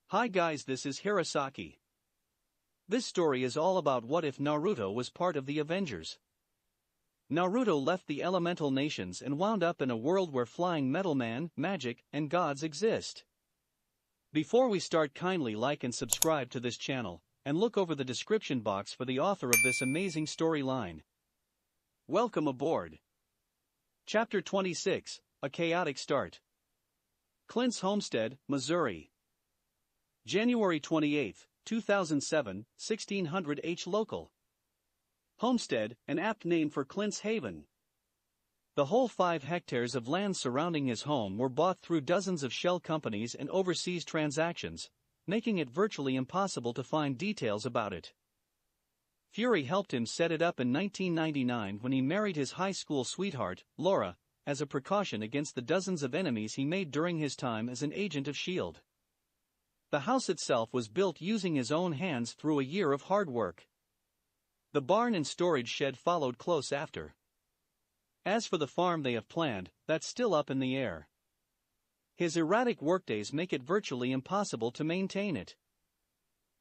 Hi guys, this is Hirosaki. This story is all about what if Naruto was part of the Avengers. Naruto left the elemental nations and wound up in a world where flying metal man, magic, and gods exist. Before we start, kindly like and subscribe to this channel, and look over the description box for the author of this amazing storyline. Welcome aboard. Chapter 26, A Chaotic Start. Clint's homestead, Missouri. January 28, 2007, 1600 H. Local. Homestead, an apt name for Clint's haven. The whole 5 hectares of land surrounding his home were bought through dozens of shell companies and overseas transactions, making it virtually impossible to find details about it. Fury helped him set it up in 1999 when he married his high school sweetheart, Laura, as a precaution against the dozens of enemies he made during his time as an agent of S.H.I.E.L.D. The house itself was built using his own hands through a year of hard work. The barn and storage shed followed close after. As for the farm they have planned, that's still up in the air. His erratic workdays make it virtually impossible to maintain it.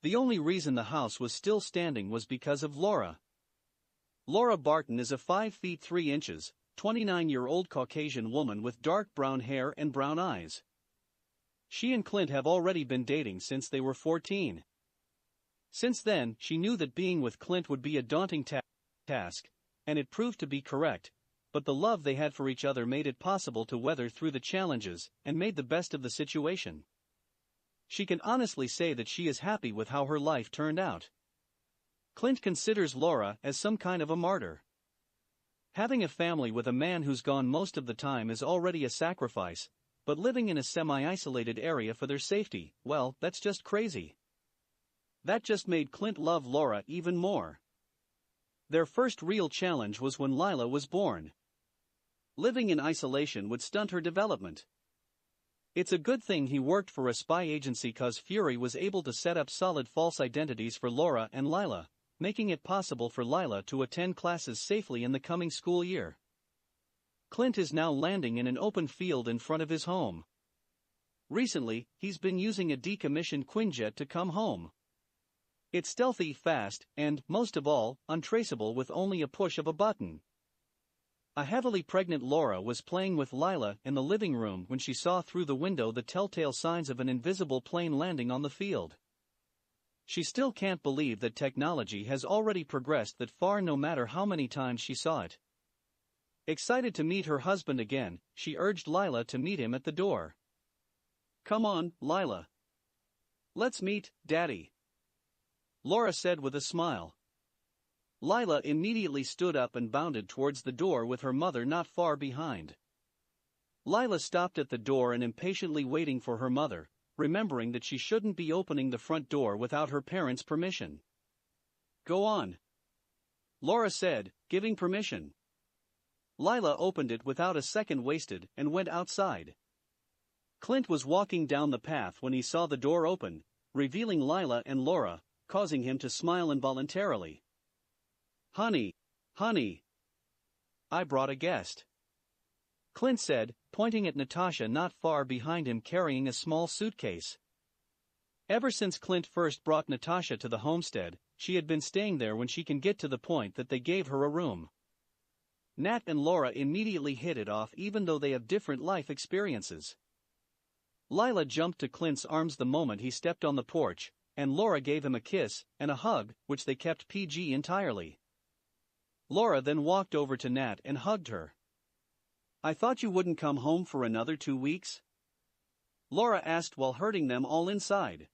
The only reason the house was still standing was because of Laura. Laura Barton is a 5 feet 3 inches, 29-year-old Caucasian woman with dark brown hair and brown eyes. She and Clint have already been dating since they were 14. Since then, she knew that being with Clint would be a daunting task, and it proved to be correct, but the love they had for each other made it possible to weather through the challenges and made the best of the situation. She can honestly say that she is happy with how her life turned out. Clint considers Laura as some kind of a martyr. Having a family with a man who's gone most of the time is already a sacrifice, but living in a semi-isolated area for their safety, well, that's just crazy. That just made Clint love Laura even more. Their first real challenge was when Lila was born. Living in isolation would stunt her development. It's a good thing he worked for a spy agency cause Fury was able to set up solid false identities for Laura and Lila, making it possible for Lila to attend classes safely in the coming school year. Clint is now landing in an open field in front of his home. Recently, he's been using a decommissioned Quinjet to come home. It's stealthy, fast, and, most of all, untraceable with only a push of a button. A heavily pregnant Laura was playing with Lila in the living room when she saw through the window the telltale signs of an invisible plane landing on the field. She still can't believe that technology has already progressed that far no matter how many times she saw it. Excited to meet her husband again, she urged Lila to meet him at the door. "Come on, Lila. Let's meet, Daddy," Laura said with a smile. Lila immediately stood up and bounded towards the door with her mother not far behind. Lila stopped at the door and impatiently waiting for her mother, remembering that she shouldn't be opening the front door without her parents' permission. "Go on," Laura said, giving permission. Lila opened it without a second wasted and went outside. Clint was walking down the path when he saw the door open, revealing Lila and Laura, causing him to smile involuntarily. Honey, I brought a guest," Clint said, pointing at Natasha not far behind him carrying a small suitcase. Ever since Clint first brought Natasha to the homestead, she had been staying there when she can get to the point that they gave her a room. Nat and Laura immediately hit it off even though they have different life experiences. Lila jumped to Clint's arms the moment he stepped on the porch, and Laura gave him a kiss and a hug, which they kept PG entirely. Laura then walked over to Nat and hugged her. "I thought you wouldn't come home for another 2 weeks?" Laura asked while herding them all inside.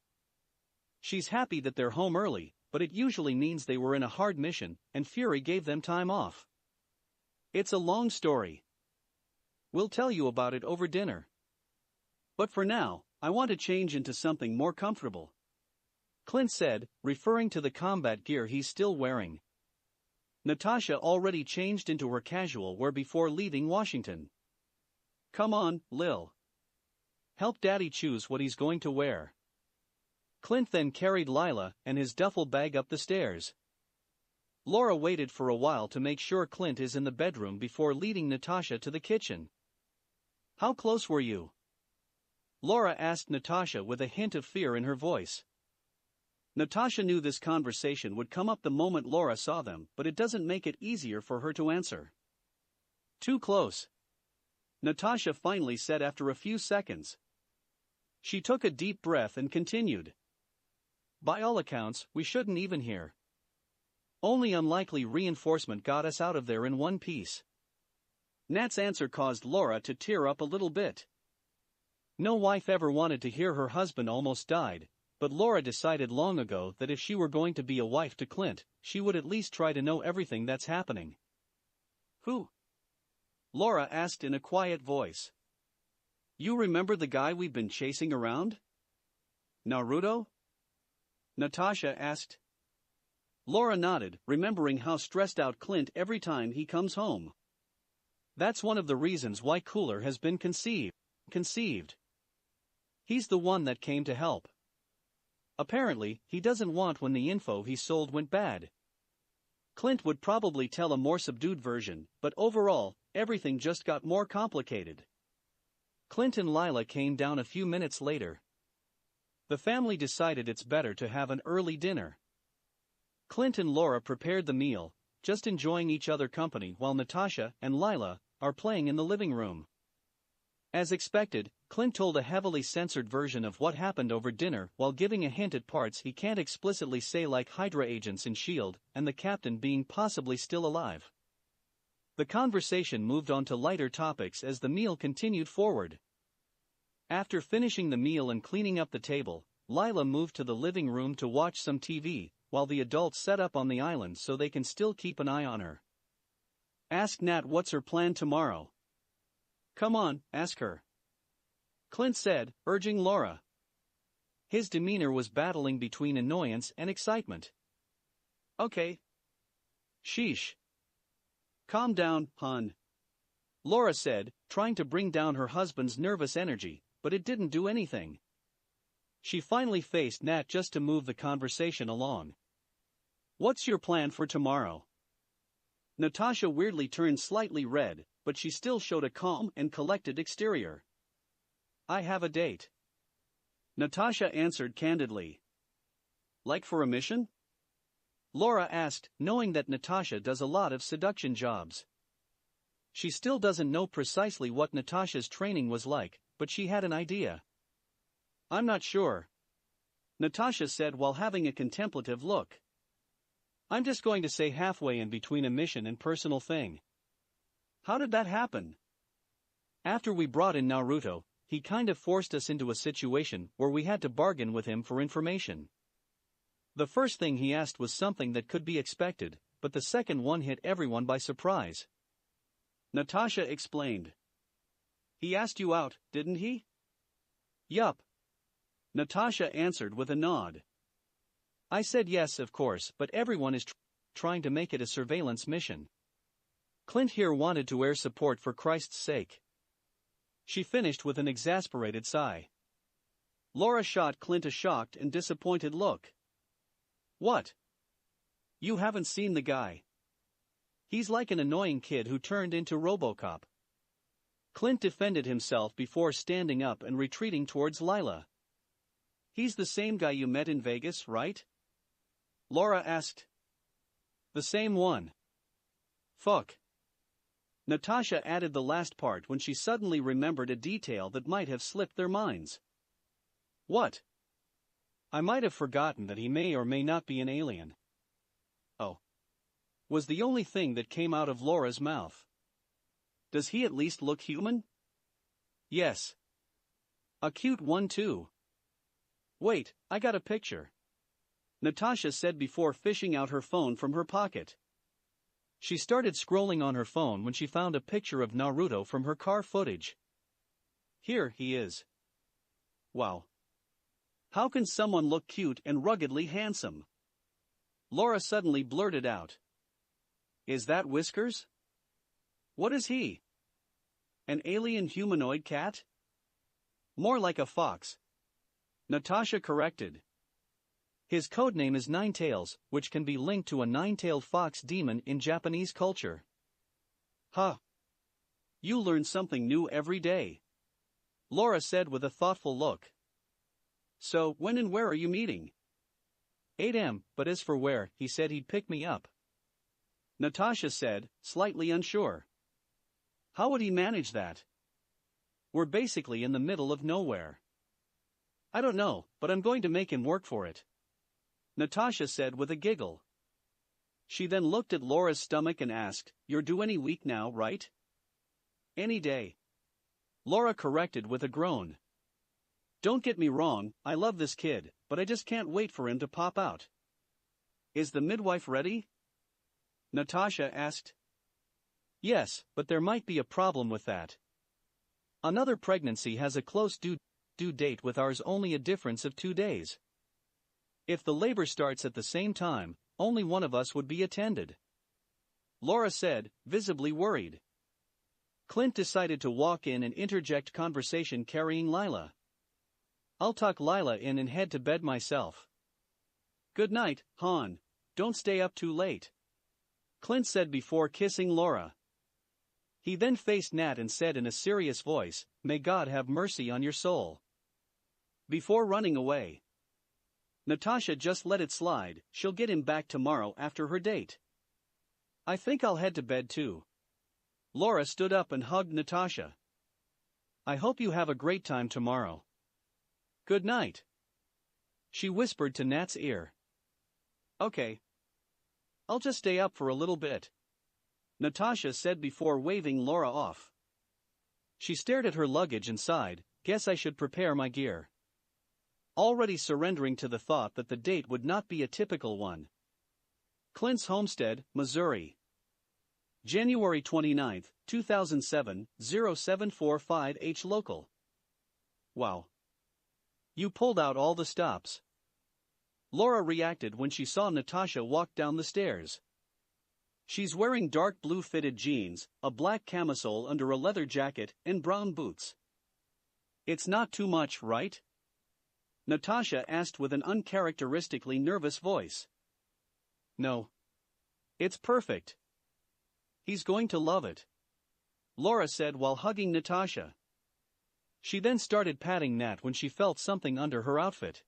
She's happy that they're home early, but it usually means they were in a hard mission, and Fury gave them time off. It's a long story. We'll tell you about it over dinner. But for now, I want to change into something more comfortable," Clint said, referring to the combat gear he's still wearing. Natasha already changed into her casual wear before leaving Washington. "Come on, Lil. Help Daddy choose what he's going to wear." Clint then carried Lila and his duffel bag up the stairs. Laura waited for a while to make sure Clint is in the bedroom before leading Natasha to the kitchen. "How close were you?" Laura asked Natasha with a hint of fear in her voice. Natasha knew this conversation would come up the moment Laura saw them, but it doesn't make it easier for her to answer. Too close, Natasha finally said after a few seconds. She took a deep breath and continued. By all accounts, we shouldn't even hear. Only unlikely reinforcement got us out of there in one piece. Nat's answer caused Laura to tear up a little bit. No wife ever wanted to hear her husband almost died, but Laura decided long ago that if she were going to be a wife to Clint, she would at least try to know everything that's happening. Who? Laura asked in a quiet voice. You remember the guy we've been chasing around? Naruto? Natasha asked. Laura nodded, remembering how stressed out Clint every time he comes home. That's one of the reasons why Cooler has been conceived. He's the one that came to help. Apparently, he doesn't want when the info he sold went bad. Clint would probably tell a more subdued version, but overall, everything just got more complicated. Clint and Lila came down a few minutes later. The family decided it's better to have an early dinner. Clint and Laura prepared the meal, just enjoying each other's company while Natasha and Lila are playing in the living room. As expected, Clint told a heavily censored version of what happened over dinner while giving a hint at parts he can't explicitly say, like Hydra agents in S.H.I.E.L.D. and the captain being possibly still alive. The conversation moved on to lighter topics as the meal continued forward. After finishing the meal and cleaning up the table, Lila moved to the living room to watch some TV, while the adults set up on the island so they can still keep an eye on her. Ask Nat what's her plan tomorrow. Come on, ask her, Clint said, urging Laura. His demeanor was battling between annoyance and excitement. Okay. Sheesh. Calm down, hon, Laura said, trying to bring down her husband's nervous energy, but it didn't do anything. She finally faced Nat just to move the conversation along. What's your plan for tomorrow? Natasha weirdly turned slightly red, but she still showed a calm and collected exterior. I have a date, Natasha answered candidly. Like for a mission? Laura asked, knowing that Natasha does a lot of seduction jobs. She still doesn't know precisely what Natasha's training was like, but she had an idea. I'm not sure, Natasha said while having a contemplative look. I'm just going to say halfway in between a mission and personal thing. How did that happen? After we brought in Naruto, he kind of forced us into a situation where we had to bargain with him for information. The first thing he asked was something that could be expected, but the second one hit everyone by surprise. Natasha explained. He asked you out, didn't he? Yup, Natasha answered with a nod. I said yes, of course, but everyone is trying to make it a surveillance mission. Clint here wanted to air support for Christ's sake. She finished with an exasperated sigh. Laura shot Clint a shocked and disappointed look. What? You haven't seen the guy? He's like an annoying kid who turned into RoboCop. Clint defended himself before standing up and retreating towards Lila. He's the same guy you met in Vegas, right? Laura asked. The same one. Fuck. Natasha added the last part when she suddenly remembered a detail that might have slipped their minds. What? I might have forgotten that he may or may not be an alien. Oh. Was the only thing that came out of Laura's mouth. Does he at least look human? Yes. A cute one too. Wait, I got a picture, Natasha said before fishing out her phone from her pocket. She started scrolling on her phone when she found a picture of Naruto from her car footage. Here he is. Wow. How can someone look cute and ruggedly handsome? Laura suddenly blurted out. Is that Whiskers? What is he? An alien humanoid cat? More like a fox, Natasha corrected. His codename is Ninetails, which can be linked to a nine-tailed fox demon in Japanese culture. Huh. You learn something new every day. Laura said with a thoughtful look. So, when and where are you meeting? 8 am, but as for where, he said he'd pick me up. Natasha said, slightly unsure. How would he manage that? We're basically in the middle of nowhere. I don't know, but I'm going to make him work for it. Natasha said with a giggle. She then looked at Laura's stomach and asked, You're due any week now, right? Any day. Laura corrected with a groan. Don't get me wrong, I love this kid, but I just can't wait for him to pop out. Is the midwife ready? Natasha asked. Yes, but there might be a problem with that. Another pregnancy has a close due date with ours, only a difference of 2 days. If the labor starts at the same time, only one of us would be attended. Laura said, visibly worried. Clint decided to walk in and interject conversation carrying Lila. I'll tuck Lila in and head to bed myself. Good night, Han. Don't stay up too late. Clint said before kissing Laura. He then faced Nat and said in a serious voice, May God have mercy on your soul. Before running away. Natasha just let it slide, she'll get him back tomorrow after her date. I think I'll head to bed too. Laura stood up and hugged Natasha. I hope you have a great time tomorrow. Good night. She whispered to Nat's ear. Okay. I'll just stay up for a little bit. Natasha said before waving Laura off. She stared at her luggage and sighed, Guess I should prepare my gear. Already surrendering to the thought that the date would not be a typical one. Clint's homestead, Missouri. January 29, 2007, 0745H local. Wow. You pulled out all the stops. Laura reacted when she saw Natasha walk down the stairs. She's wearing dark blue fitted jeans, a black camisole under a leather jacket, and brown boots. It's not too much, right? Natasha asked with an uncharacteristically nervous voice. No. It's perfect. He's going to love it. Laura said while hugging Natasha. She then started patting Nat when she felt something under her outfit.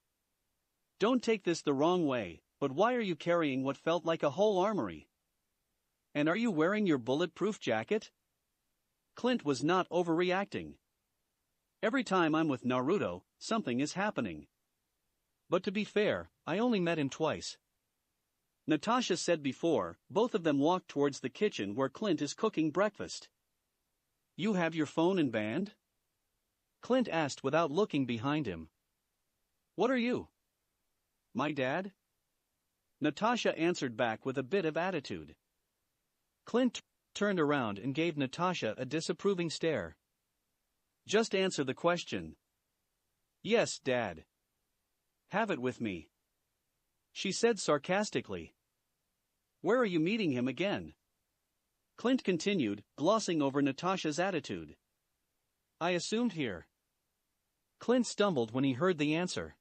Don't take this the wrong way, but why are you carrying what felt like a whole armory? And are you wearing your bulletproof jacket? Clint was not overreacting. Every time I'm with Naruto, something is happening. But to be fair, I only met him twice. Natasha said before, both of them walked towards the kitchen where Clint is cooking breakfast. You have your phone and band? Clint asked without looking behind him. What are you? My dad? Natasha answered back with a bit of attitude. Clint turned around and gave Natasha a disapproving stare. Just answer the question. Yes, Dad. Have it with me. She said sarcastically. Where are you meeting him again? Clint continued, glossing over Natasha's attitude. I assumed here. Clint stumbled when he heard the answer.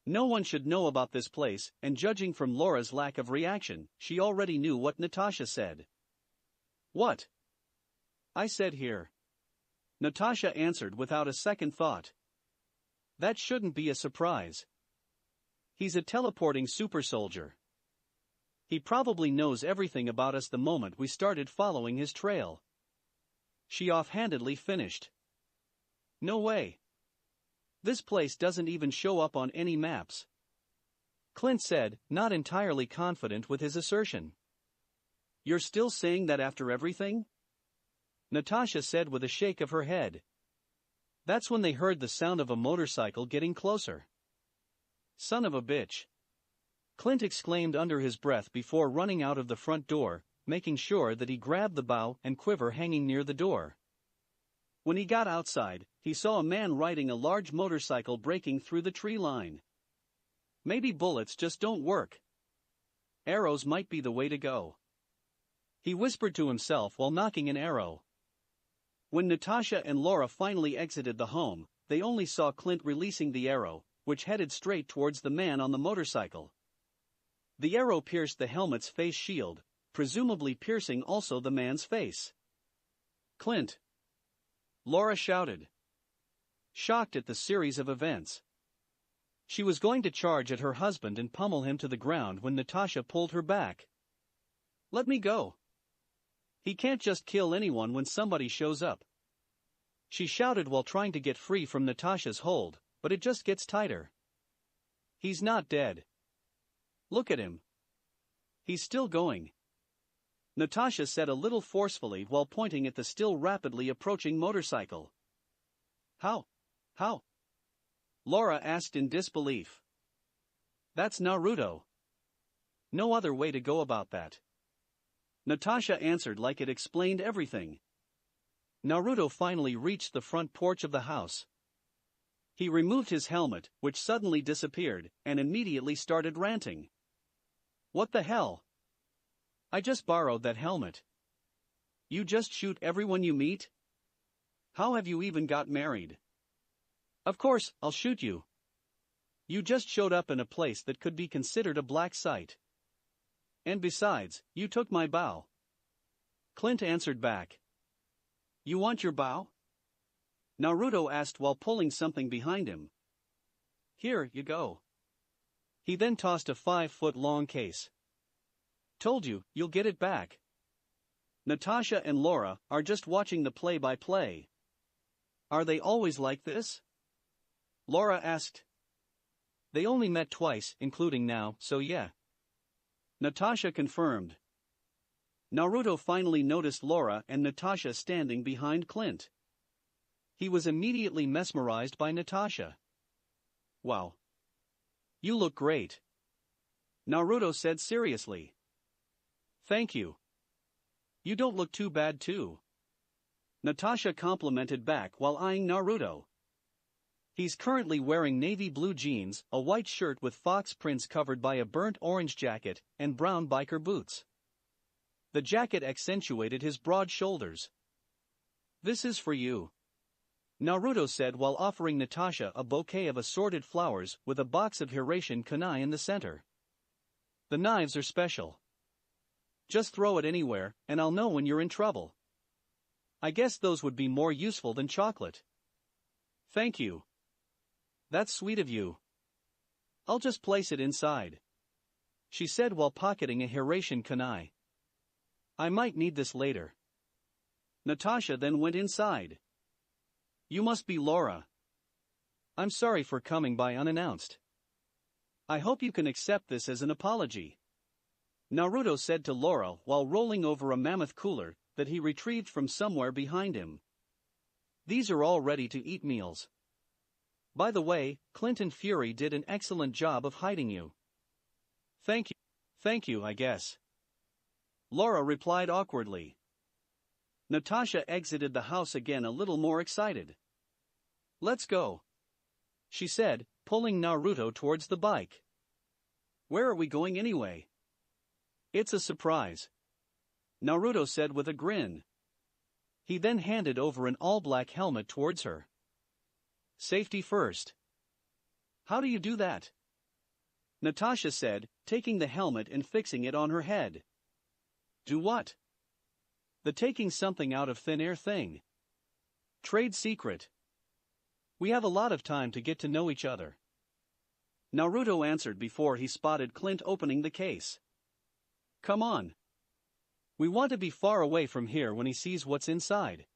No one should know about this place, and judging from Laura's lack of reaction, she already knew what Natasha said. What? I said here. Natasha answered without a second thought. That shouldn't be a surprise. He's a teleporting super soldier. He probably knows everything about us the moment we started following his trail. She offhandedly finished. No way. This place doesn't even show up on any maps. Clint said, not entirely confident with his assertion. You're still saying that after everything? Natasha said with a shake of her head. That's when they heard the sound of a motorcycle getting closer. Son of a bitch. Clint exclaimed under his breath before running out of the front door, making sure that he grabbed the bow and quiver hanging near the door. When he got outside, he saw a man riding a large motorcycle breaking through the tree line. Maybe bullets just don't work. Arrows might be the way to go. He whispered to himself while knocking an arrow. When Natasha and Laura finally exited the home, they only saw Clint releasing the arrow, which headed straight towards the man on the motorcycle. The arrow pierced the helmet's face shield, presumably piercing also the man's face. Clint! Laura shouted. shocked at the series of events. She was going to charge at her husband and pummel him to the ground when Natasha pulled her back. "Let me go. He can't just kill anyone when somebody shows up," she shouted while trying to get free from Natasha's hold, but it just gets tighter. "He's not dead. Look at him. He's still going," Natasha said a little forcefully while pointing at the still rapidly approaching motorcycle. How? Laura asked in disbelief. "That's Naruto. No other way to go about that," Natasha answered like it explained everything. Naruto finally reached the front porch of the house. He removed his helmet, which suddenly disappeared, and immediately started ranting. "What the hell? I just borrowed that helmet. You just shoot everyone you meet? How have you even got married? Of course, I'll shoot you. You just showed up in a place that could be considered a black site. And besides, you took my bow." Clint answered back. "You want your bow?" Naruto asked while pulling something behind him. "Here you go." He then tossed a 5-foot-long case. "Told you, you'll get it back." Natasha and Laura are just watching the play-by-play. "Are they always like this?" Laura asked. "They only met twice, including now, so yeah," Natasha confirmed. Naruto finally noticed Laura and Natasha standing behind Clint. He was immediately mesmerized by Natasha. "Wow. You look great," Naruto said seriously. "Thank you. You don't look too bad too," Natasha complimented back while eyeing Naruto. He's currently wearing navy blue jeans, a white shirt with fox prints covered by a burnt orange jacket, and brown biker boots. The jacket accentuated his broad shoulders. "This is for you," Naruto said while offering Natasha a bouquet of assorted flowers with a box of Hirosaki kunai in the center. "The knives are special. Just throw it anywhere, and I'll know when you're in trouble. I guess those would be more useful than chocolate." "Thank you. That's sweet of you. I'll just place it inside," she said while pocketing a Hirosaki kunai. "I might need this later." Natasha then went inside. "You must be Laura. I'm sorry for coming by unannounced. I hope you can accept this as an apology," Naruto said to Laura while rolling over a mammoth cooler that he retrieved from somewhere behind him. "These are all ready-to-eat meals. By the way, Clint and Fury did an excellent job of hiding you." Thank you, I guess," Laura replied awkwardly. Natasha exited the house again a little more excited. "Let's go," she said, pulling Naruto towards the bike. "Where are we going anyway?" "It's a surprise," Naruto said with a grin. He then handed over an all-black helmet towards her. "Safety first." "How do you do that?" Natasha said, taking the helmet and fixing it on her head. "Do what?" "The taking something out of thin air thing. Trade secret. We have a lot of time to get to know each other," Naruto answered before he spotted Clint opening the case. "Come on. We want to be far away from here when he sees what's inside,"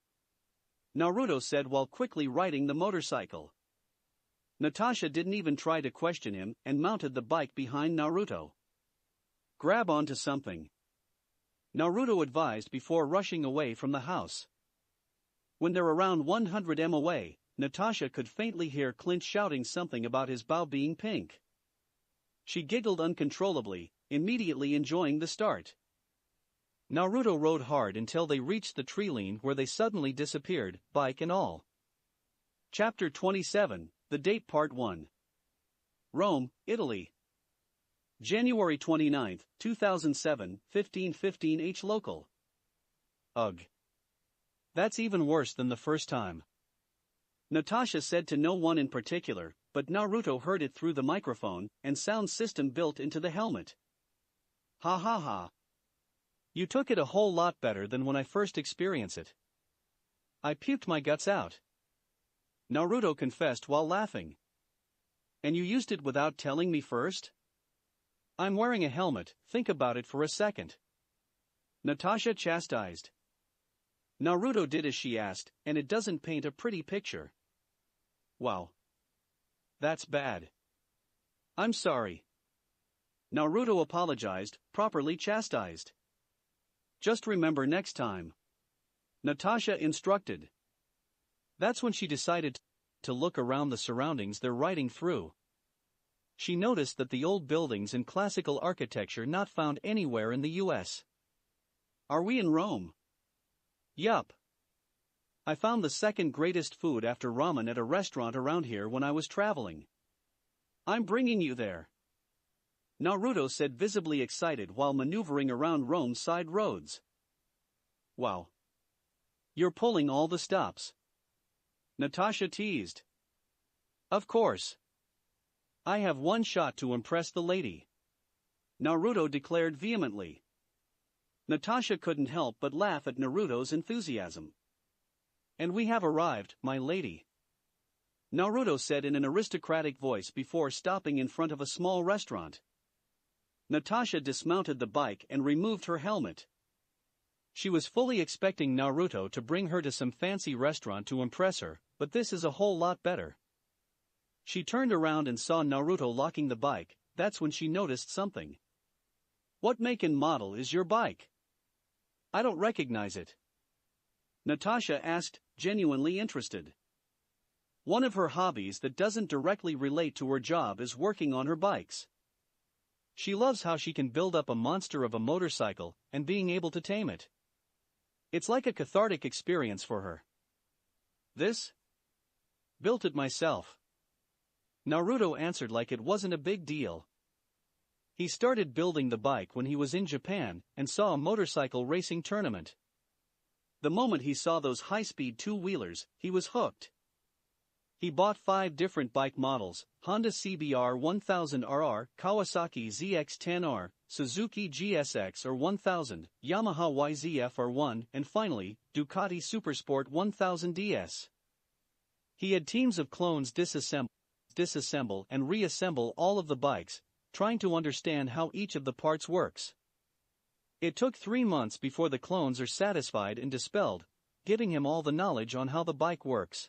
Naruto said while quickly riding the motorcycle. Natasha didn't even try to question him and mounted the bike behind Naruto. "Grab onto something," Naruto advised before rushing away from the house. When they're around 100 m away, Natasha could faintly hear Clint shouting something about his bow being pink. She giggled uncontrollably, immediately enjoying the start. Naruto rode hard until they reached the tree line where they suddenly disappeared, bike and all. Chapter 27, The Date Part 1. Rome, Italy. January 29, 2007, 15:15 H local. Ugh. That's even worse than the first time, Natasha said to no one in particular, but Naruto heard it through the microphone and sound system built into the helmet. "Ha ha ha. You took it a whole lot better than when I first experienced it. I puked my guts out," Naruto confessed while laughing. And you used it without telling me first? I'm wearing a helmet, think about it for a second. Natasha chastised. Naruto did as she asked, and it doesn't paint a pretty picture. Wow. That's bad. I'm sorry. Naruto apologized, properly chastised. Just remember next time. Natasha instructed. That's when she decided to look around the surroundings they're riding through. She noticed that the old buildings and classical architecture not found anywhere in the US. Are we in Rome? Yup. I found the second greatest food after ramen at a restaurant around here when I was traveling. I'm bringing you there. Naruto said, visibly excited while maneuvering around Rome's side roads. Wow. You're pulling all the stops. Natasha teased. Of course. I have one shot to impress the lady. Naruto declared vehemently. Natasha couldn't help but laugh at Naruto's enthusiasm. And we have arrived, my lady. Naruto said in an aristocratic voice before stopping in front of a small restaurant. Natasha dismounted the bike and removed her helmet. She was fully expecting Naruto to bring her to some fancy restaurant to impress her, but this is a whole lot better. She turned around and saw Naruto locking the bike. That's when she noticed something. What make and model is your bike? I don't recognize it. Natasha asked, genuinely interested. One of her hobbies that doesn't directly relate to her job is working on her bikes. She loves how she can build up a monster of a motorcycle and being able to tame it. It's like a cathartic experience for her. This? Built it myself. Naruto answered like it wasn't a big deal. He started building the bike when he was in Japan and saw a motorcycle racing tournament. The moment he saw those high-speed two-wheelers, he was hooked. He bought 5 different bike models: Honda CBR 1000RR, Kawasaki ZX-10R, Suzuki GSX R1000, Yamaha YZF R1, and finally, Ducati Supersport 1000 DS. He had teams of clones disassemble and reassemble all of the bikes, trying to understand how each of the parts works. It took 3 months before the clones are satisfied and dispelled, giving him all the knowledge on how the bike works.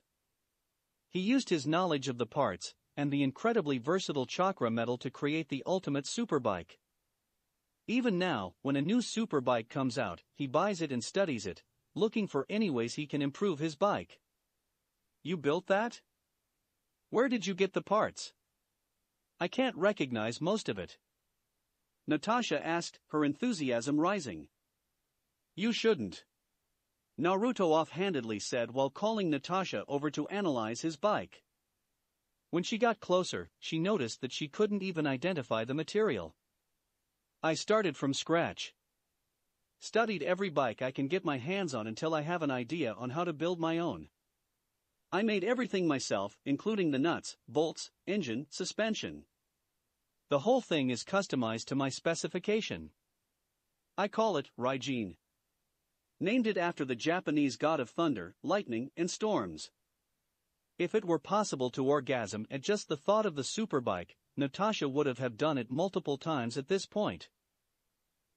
He used his knowledge of the parts and the incredibly versatile chakra metal to create the ultimate superbike. Even now, when a new superbike comes out, he buys it and studies it, looking for any ways he can improve his bike. You built that? Where did you get the parts? I can't recognize most of it. Natasha asked, her enthusiasm rising. You shouldn't. Naruto offhandedly said while calling Natasha over to analyze his bike. When she got closer, she noticed that she couldn't even identify the material. I started from scratch. Studied every bike I can get my hands on until I have an idea on how to build my own. I made everything myself, including the nuts, bolts, engine, suspension. The whole thing is customized to my specification. I call it Raijin. Named it after the Japanese god of thunder, lightning, and storms. If it were possible to orgasm at just the thought of the superbike, Natasha would have done it multiple times at this point.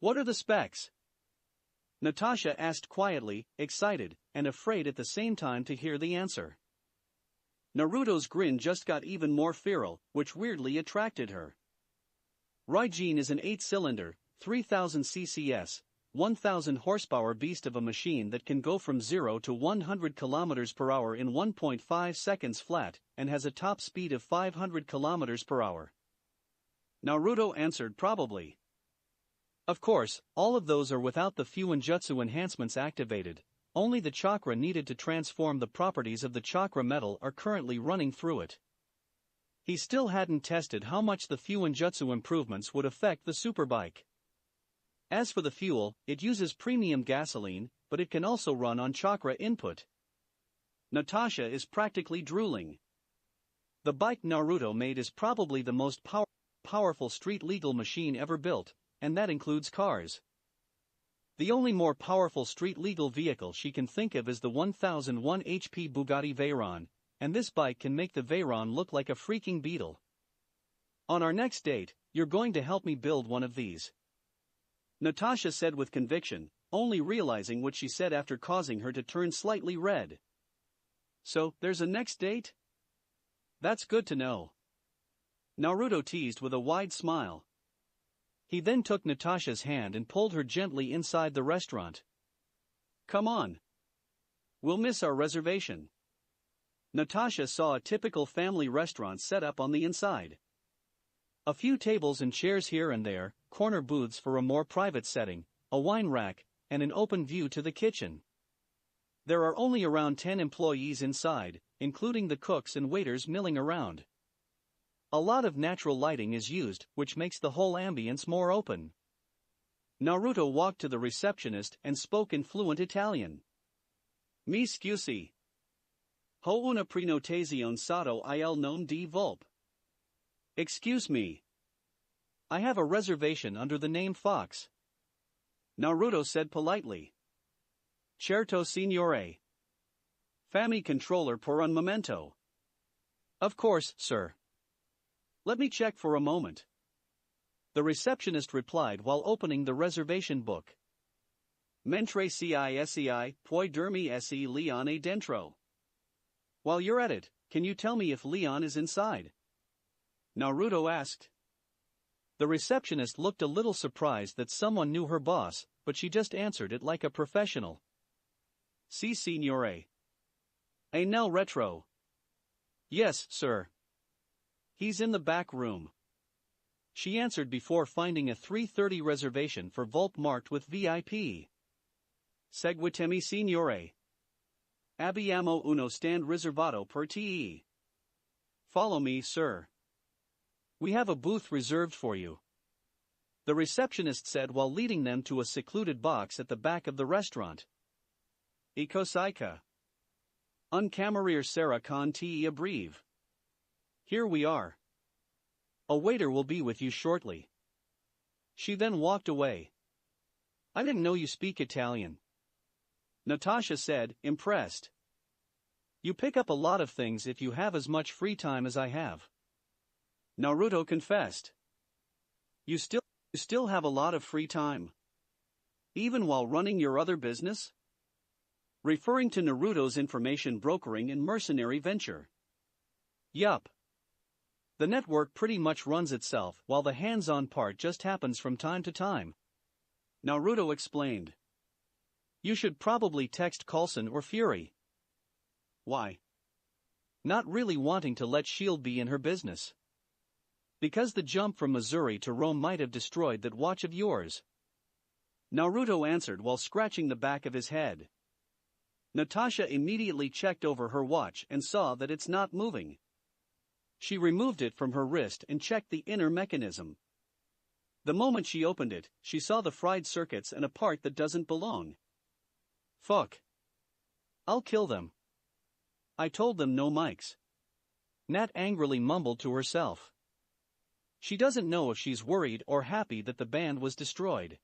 What are the specs? Natasha asked quietly, excited, and afraid at the same time to hear the answer. Naruto's grin just got even more feral, which weirdly attracted her. Raijin is an 8-cylinder, 3000 ccs, 1000 horsepower beast of a machine that can go from 0 to 100 km per hour in 1.5 seconds flat, and has a top speed of 500 km per hour. Naruto answered probably. Of course, all of those are without the Fuinjutsu enhancements activated. Only the chakra needed to transform the properties of the chakra metal are currently running through it. He still hadn't tested how much the Fuinjutsu improvements would affect the superbike. As for the fuel, it uses premium gasoline, but it can also run on chakra input. Natasha is practically drooling. The bike Naruto made is probably the most powerful street-legal machine ever built, and that includes cars. The only more powerful street-legal vehicle she can think of is the 1001 HP Bugatti Veyron, and this bike can make the Veyron look like a freaking beetle. On our next date, you're going to help me build one of these. Natasha said with conviction, only realizing what she said after causing her to turn slightly red. So, there's a next date? That's good to know. Naruto teased with a wide smile. He then took Natasha's hand and pulled her gently inside the restaurant. Come on. We'll miss our reservation. Natasha saw a typical family restaurant set up on the inside. A few tables and chairs here and there, corner booths for a more private setting, a wine rack, and an open view to the kitchen. There are only around 10 employees inside, including the cooks and waiters milling around. A lot of natural lighting is used, which makes the whole ambience more open. Naruto walked to the receptionist and spoke in fluent Italian. Mi scusi. Ho una prenotazione sotto il nome di Volpe. Excuse me. I have a reservation under the name Fox. Naruto said politely. Certo signore. Fammi controller por un momento. Of course, sir. Let me check for a moment. The receptionist replied while opening the reservation book. Mentre ci puoi dirmi se Leon è dentro. While you're at it, can you tell me if Leon is inside? Naruto asked. The receptionist looked a little surprised that someone knew her boss, but she just answered it like a professional. Si signore. E nel retro. Yes, sir. He's in the back room. She answered before finding a 3:30 reservation for Volpe marked with VIP. Seguitemi signore. Abbiamo uno stand riservato per te. Follow me, sir. We have a booth reserved for you. The receptionist said while leading them to a secluded box at the back of the restaurant. Ikosaika. Un cameriere sarà con te a breve. Here we are. A waiter will be with you shortly. She then walked away. I didn't know you speak Italian. Natasha said, impressed. You pick up a lot of things if you have as much free time as I have. Naruto confessed. You still have a lot of free time. Even while running your other business? Referring to Naruto's information brokering and mercenary venture. Yup. The network pretty much runs itself while the hands-on part just happens from time to time. Naruto explained. You should probably text Coulson or Fury. Why? Not really wanting to let S.H.I.E.L.D. be in her business. Because the jump from Missouri to Rome might have destroyed that watch of yours. Naruto answered while scratching the back of his head. Natasha immediately checked over her watch and saw that it's not moving. She removed it from her wrist and checked the inner mechanism. The moment she opened it, she saw the fried circuits and a part that doesn't belong. Fuck. I'll kill them. I told them no mics. Nat angrily mumbled to herself. She doesn't know if she's worried or happy that the band was destroyed.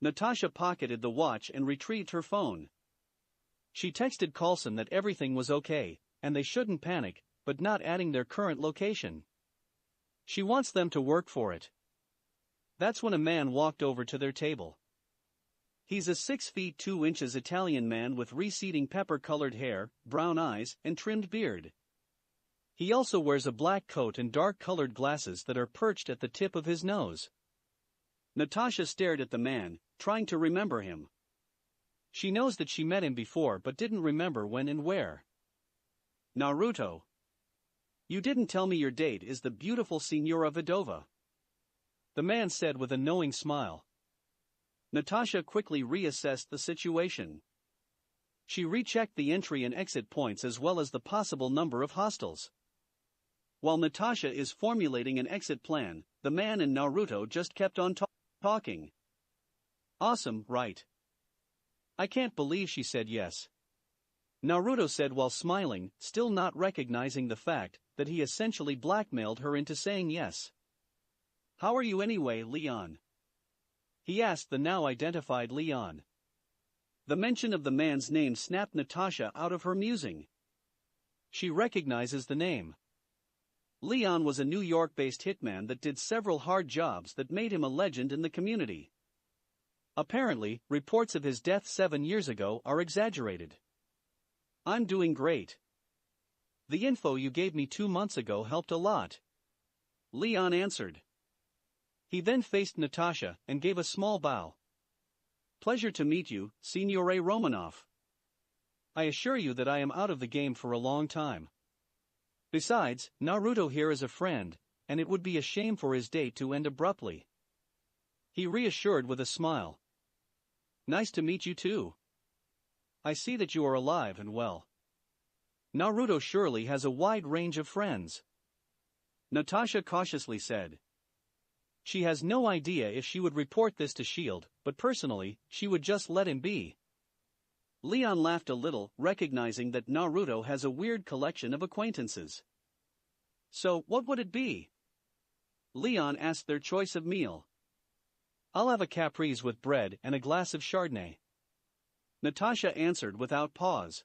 Natasha pocketed the watch and retrieved her phone. She texted Coulson that everything was okay, and they shouldn't panic, but not adding their current location. She wants them to work for it. That's when a man walked over to their table. He's a 6 feet 2 inches Italian man with receding pepper-colored hair, brown eyes, and trimmed beard. He also wears a black coat and dark-colored glasses that are perched at the tip of his nose. Natasha stared at the man, trying to remember him. She knows that she met him before but didn't remember when and where. Naruto. You didn't tell me your date is the beautiful Signora Vidova. The man said with a knowing smile. Natasha quickly reassessed the situation. She rechecked the entry and exit points as well as the possible number of hostiles. While Natasha is formulating an exit plan, the man and Naruto just kept on talking. Awesome, right? I can't believe she said yes. Naruto said while smiling, still not recognizing the fact that he essentially blackmailed her into saying yes. How are you anyway, Leon? He asked the now identified Leon. The mention of the man's name snapped Natasha out of her musing. She recognizes the name. Leon was a New York-based hitman that did several hard jobs that made him a legend in the community. Apparently, reports of his death 7 years ago are exaggerated. I'm doing great. The info you gave me 2 months ago helped a lot. Leon answered. He then faced Natasha and gave a small bow. Pleasure to meet you, Signore Romanov. I assure you that I am out of the game for a long time. Besides, Naruto here is a friend, and it would be a shame for his date to end abruptly. He reassured with a smile. Nice to meet you too. I see that you are alive and well. Naruto surely has a wide range of friends. Natasha cautiously said. She has no idea if she would report this to S.H.I.E.L.D., but personally, she would just let him be. Leon laughed a little, recognizing that Naruto has a weird collection of acquaintances. So, what would it be? Leon asked their choice of meal. I'll have a caprese with bread and a glass of Chardonnay. Natasha answered without pause.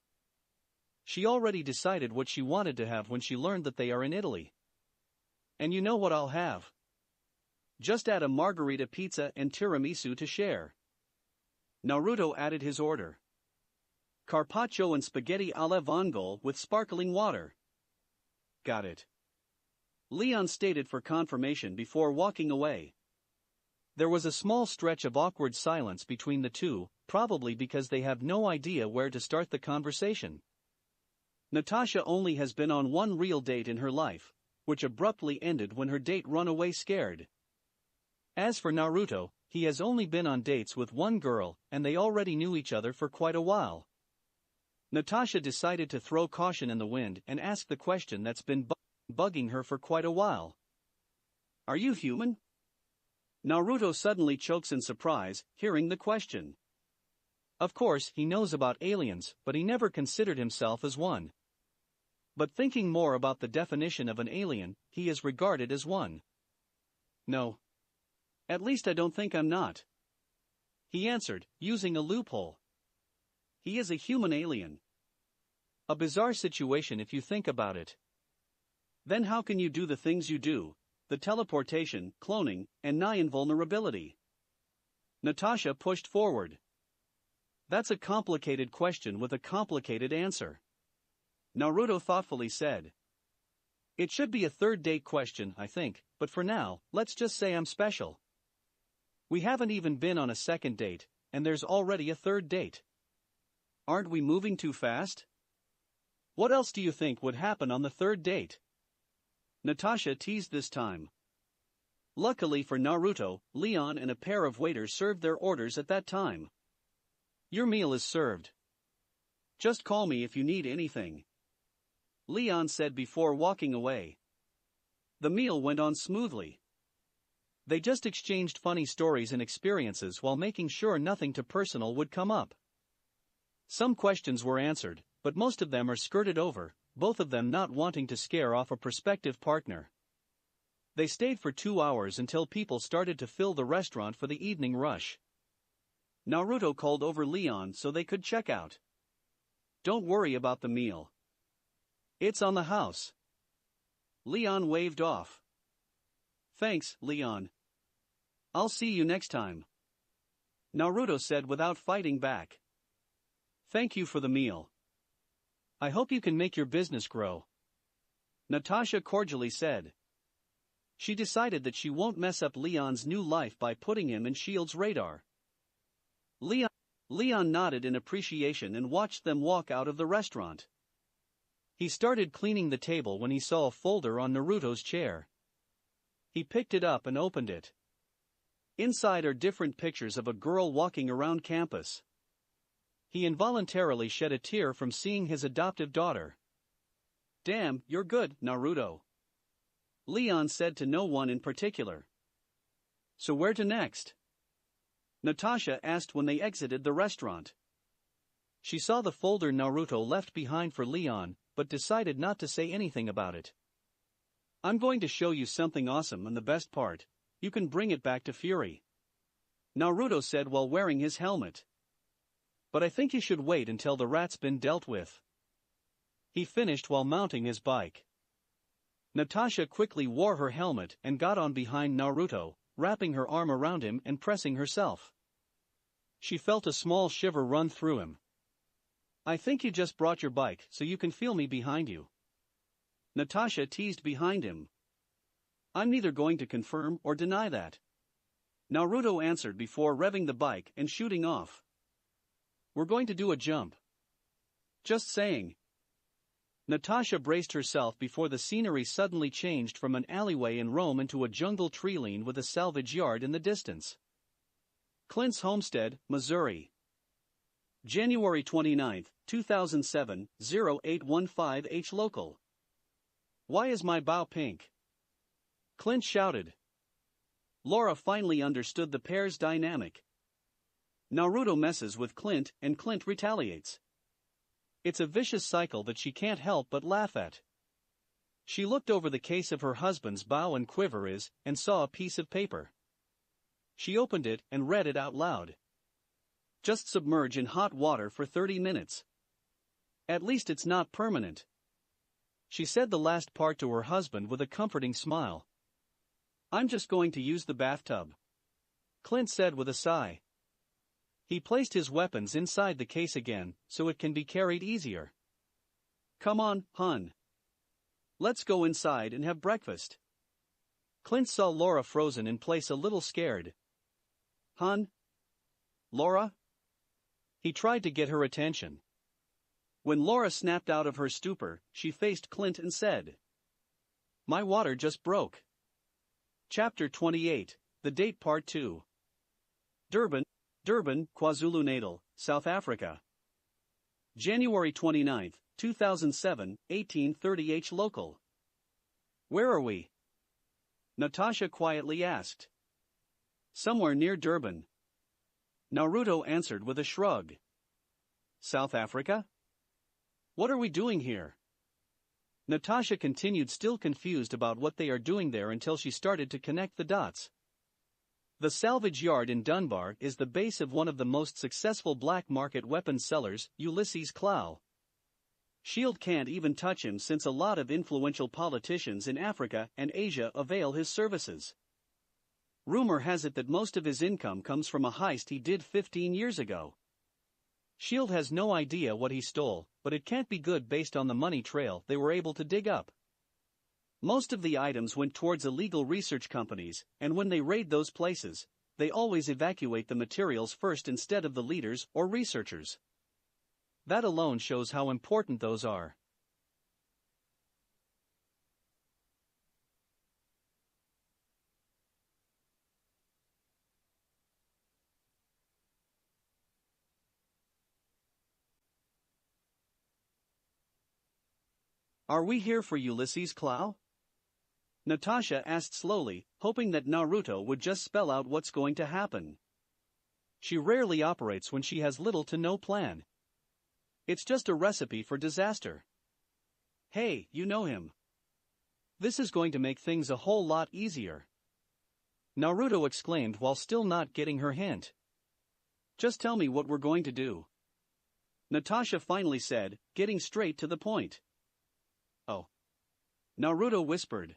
She already decided what she wanted to have when she learned that they are in Italy. And you know what I'll have? Just add a margarita pizza and tiramisu to share. Naruto added his order. Carpaccio and spaghetti alla vongole with sparkling water. Got it. Leon stated for confirmation before walking away. There was a small stretch of awkward silence between the two, probably because they have no idea where to start the conversation. Natasha only has been on one real date in her life, which abruptly ended when her date ran away scared. As for Naruto, he has only been on dates with one girl, and they already knew each other for quite a while. Natasha decided to throw caution in the wind and ask the question that's been bugging her for quite a while. Are you human? Naruto suddenly chokes in surprise, hearing the question. Of course, he knows about aliens, but he never considered himself as one. But thinking more about the definition of an alien, he is regarded as one. No. At least I don't think I'm not. He answered, using a loophole. He is a human alien. A bizarre situation if you think about it. Then how can you do the things you do, the teleportation, cloning, and nigh invulnerability? Natasha pushed forward. That's a complicated question with a complicated answer. Naruto thoughtfully said. It should be a third date question, I think, but for now, let's just say I'm special. We haven't even been on a second date, and there's already a third date. Aren't we moving too fast? What else do you think would happen on the third date? Natasha teased this time. Luckily for Naruto, Leon and a pair of waiters served their orders at that time. Your meal is served. Just call me if you need anything. Leon said before walking away. The meal went on smoothly. They just exchanged funny stories and experiences while making sure nothing too personal would come up. Some questions were answered, but most of them are skirted over, both of them not wanting to scare off a prospective partner. They stayed for 2 hours until people started to fill the restaurant for the evening rush. Naruto called over Leon so they could check out. Don't worry about the meal. It's on the house. Leon waved off. Thanks, Leon. I'll see you next time. Naruto said without fighting back. Thank you for the meal. I hope you can make your business grow. Natasha cordially said. She decided that she won't mess up Leon's new life by putting him in S.H.I.E.L.D.'s radar. Leon nodded in appreciation and watched them walk out of the restaurant. He started cleaning the table when he saw a folder on Naruto's chair. He picked it up and opened it. Inside are different pictures of a girl walking around campus. He involuntarily shed a tear from seeing his adoptive daughter. Damn, you're good, Naruto. Leon said to no one in particular. So where to next? Natasha asked when they exited the restaurant. She saw the folder Naruto left behind for Leon, but decided not to say anything about it. I'm going to show you something awesome, and the best part, you can bring it back to Fury. Naruto said while wearing his helmet. But I think you should wait until the rat's been dealt with. he finished while mounting his bike. Natasha quickly wore her helmet and got on behind Naruto, wrapping her arm around him and pressing herself. She felt a small shiver run through him. "I think you just brought your bike so you can feel me behind you," Natasha teased behind him. "I'm neither going to confirm or deny that," Naruto answered before revving the bike and shooting off. "We're going to do a jump." "Just saying." Natasha braced herself before the scenery suddenly changed from an alleyway in Rome into a jungle tree-line with a salvage yard in the distance. Clint's homestead, Missouri. January 29, 2007, 0815H local. "Why is my bow pink?" Clint shouted. Laura finally understood the pair's dynamic. Naruto messes with Clint and Clint retaliates. It's a vicious cycle that she can't help but laugh at. She looked over the case of her husband's bow and quiver and saw a piece of paper. She opened it and read it out loud. "Just submerge in hot water for 30 minutes. At least it's not permanent." She said the last part to her husband with a comforting smile. "I'm just going to use the bathtub," Clint said with a sigh. He placed his weapons inside the case again, so it can be carried easier. "Come on, hun. Let's go inside and have breakfast." Clint saw Laura frozen in place, a little scared. "Hun? Laura?" He tried to get her attention. When Laura snapped out of her stupor, she faced Clint and said, "My water just broke." Chapter 28, The Date Part 2. Durban, KwaZulu-Natal, South Africa. January 29, 2007, 1830H local. "Where are we?" Natasha quietly asked. "Somewhere near Durban," Naruto answered with a shrug. "South Africa? What are we doing here?" Natasha continued, still confused about what they are doing there, until she started to connect the dots. The salvage yard in Dunbar is the base of one of the most successful black market weapons sellers, Ulysses Klaue. SHIELD can't even touch him, since a lot of influential politicians in Africa and Asia avail his services. Rumor has it that most of his income comes from a heist he did 15 years ago. SHIELD has no idea what he stole, but it can't be good based on the money trail they were able to dig up. Most of the items went towards illegal research companies, and when they raid those places, they always evacuate the materials first instead of the leaders or researchers. That alone shows how important those are. "Are we here for Ulysses Klaue?" Natasha asked slowly, hoping that Naruto would just spell out what's going to happen. She rarely operates when she has little to no plan. It's just a recipe for disaster. "Hey, you know him. This is going to make things a whole lot easier," Naruto exclaimed while still not getting her hint. "Just tell me what we're going to do," Natasha finally said, getting straight to the point. "Oh," Naruto whispered.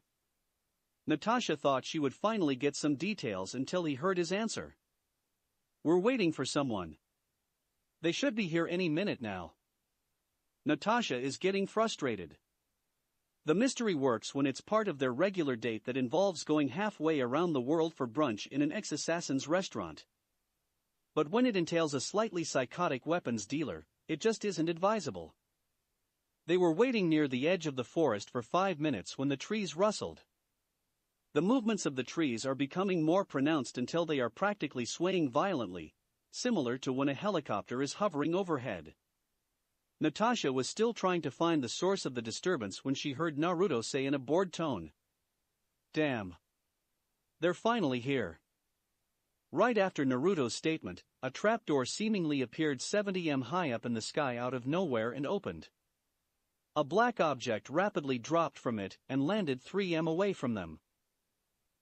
Natasha thought she would finally get some details until he heard his answer. "We're waiting for someone. They should be here any minute now." Natasha is getting frustrated. The mystery works when it's part of their regular date that involves going halfway around the world for brunch in an ex-assassin's restaurant. But when it entails a slightly psychotic weapons dealer, it just isn't advisable. They were waiting near the edge of the forest for 5 minutes when the trees rustled. The movements of the trees are becoming more pronounced until they are practically swaying violently, similar to when a helicopter is hovering overhead. Natasha was still trying to find the source of the disturbance when she heard Naruto say in a bored tone, "Damn. They're finally here." Right after Naruto's statement, a trapdoor seemingly appeared 70 m high up in the sky out of nowhere and opened. A black object rapidly dropped from it and landed 3 m away from them.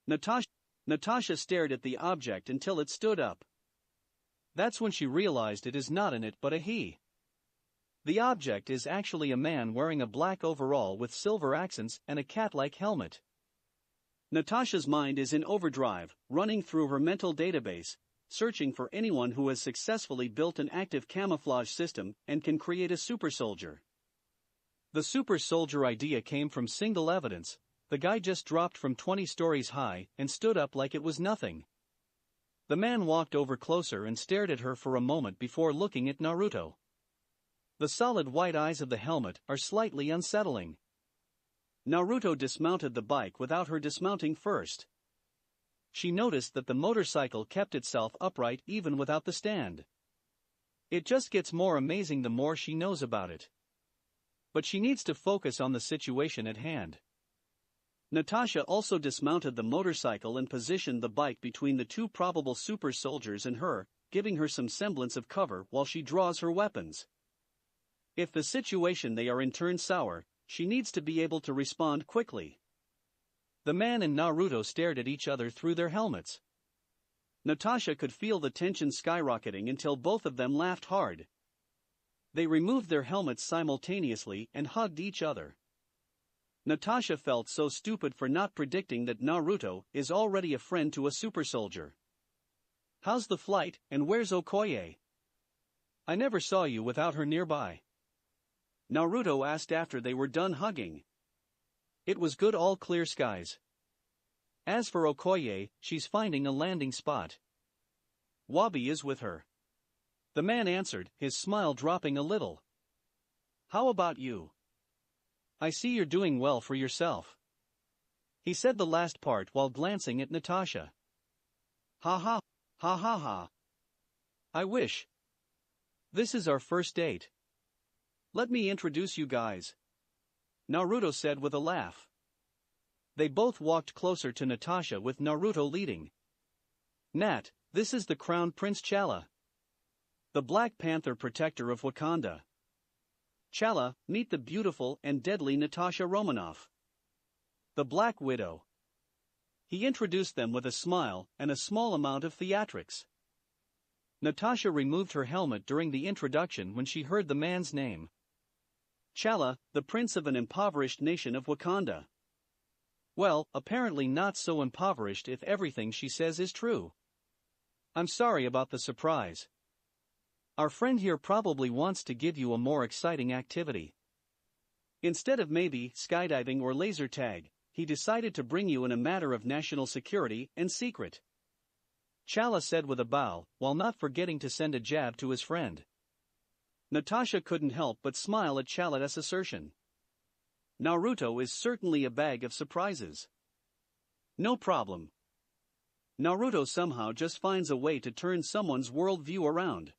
Natasha stared at the object until it stood up. That's when she realized it is not an it but a he. The object is actually a man wearing a black overall with silver accents and a cat-like helmet. Natasha's mind is in overdrive, running through her mental database, searching for anyone who has successfully built an active camouflage system and can create a super soldier. The super soldier idea came from single evidence. The guy just dropped from 20 stories high and stood up like it was nothing. The man walked over closer and stared at her for a moment before looking at Naruto. The solid white eyes of the helmet are slightly unsettling. Naruto dismounted the bike without her dismounting first. She noticed that the motorcycle kept itself upright even without the stand. It just gets more amazing the more she knows about it. But she needs to focus on the situation at hand. Natasha also dismounted the motorcycle and positioned the bike between the two probable super soldiers and her, giving her some semblance of cover while she draws her weapons. If the situation they are in turns sour, she needs to be able to respond quickly. The man and Naruto stared at each other through their helmets. Natasha could feel the tension skyrocketing until both of them laughed hard. They removed their helmets simultaneously and hugged each other. Natasha felt so stupid for not predicting that Naruto is already a friend to a super soldier. "How's the flight, and where's Okoye? I never saw you without her nearby," Naruto asked after they were done hugging. "It was good, all clear skies. As for Okoye, she's finding a landing spot. Wabi is with her," the man answered, his smile dropping a little. "How about you? I see you're doing well for yourself." He said the last part while glancing at Natasha. "Ha ha, ha ha ha. I wish. This is our first date. Let me introduce you guys," Naruto said with a laugh. They both walked closer to Natasha with Naruto leading. "Nat, this is the Crown Prince Chala, the Black Panther protector of Wakanda. Chala, meet the beautiful and deadly Natasha Romanoff, the Black Widow." He introduced them with a smile and a small amount of theatrics. Natasha removed her helmet during the introduction when she heard the man's name. Chala, the prince of an impoverished nation of Wakanda. Well, apparently not so impoverished if everything she says is true. "I'm sorry about the surprise. Our friend here probably wants to give you a more exciting activity. Instead of maybe skydiving or laser tag, he decided to bring you in a matter of national security and secret," Chala said with a bow, while not forgetting to send a jab to his friend. Natasha couldn't help but smile at Chala's assertion. Naruto is certainly a bag of surprises. No problem. Naruto somehow just finds a way to turn someone's worldview around.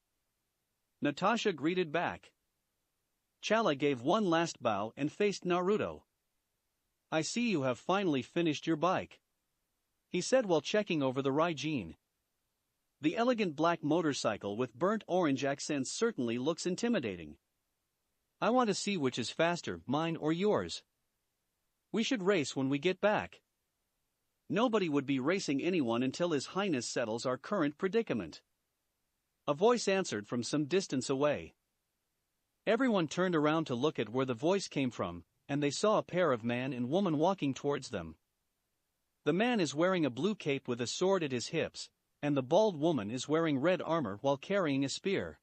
Natasha greeted back. Chala gave one last bow and faced Naruto. "I see you have finally finished your bike," he said while checking over the Raijin. The elegant black motorcycle with burnt orange accents certainly looks intimidating. "I want to see which is faster, mine or yours. We should race when we get back." "Nobody would be racing anyone until His Highness settles our current predicament," a voice answered from some distance away. Everyone turned around to look at where the voice came from, and they saw a pair of man and woman walking towards them. The man is wearing a blue cape with a sword at his hips, and the bald woman is wearing red armor while carrying a spear.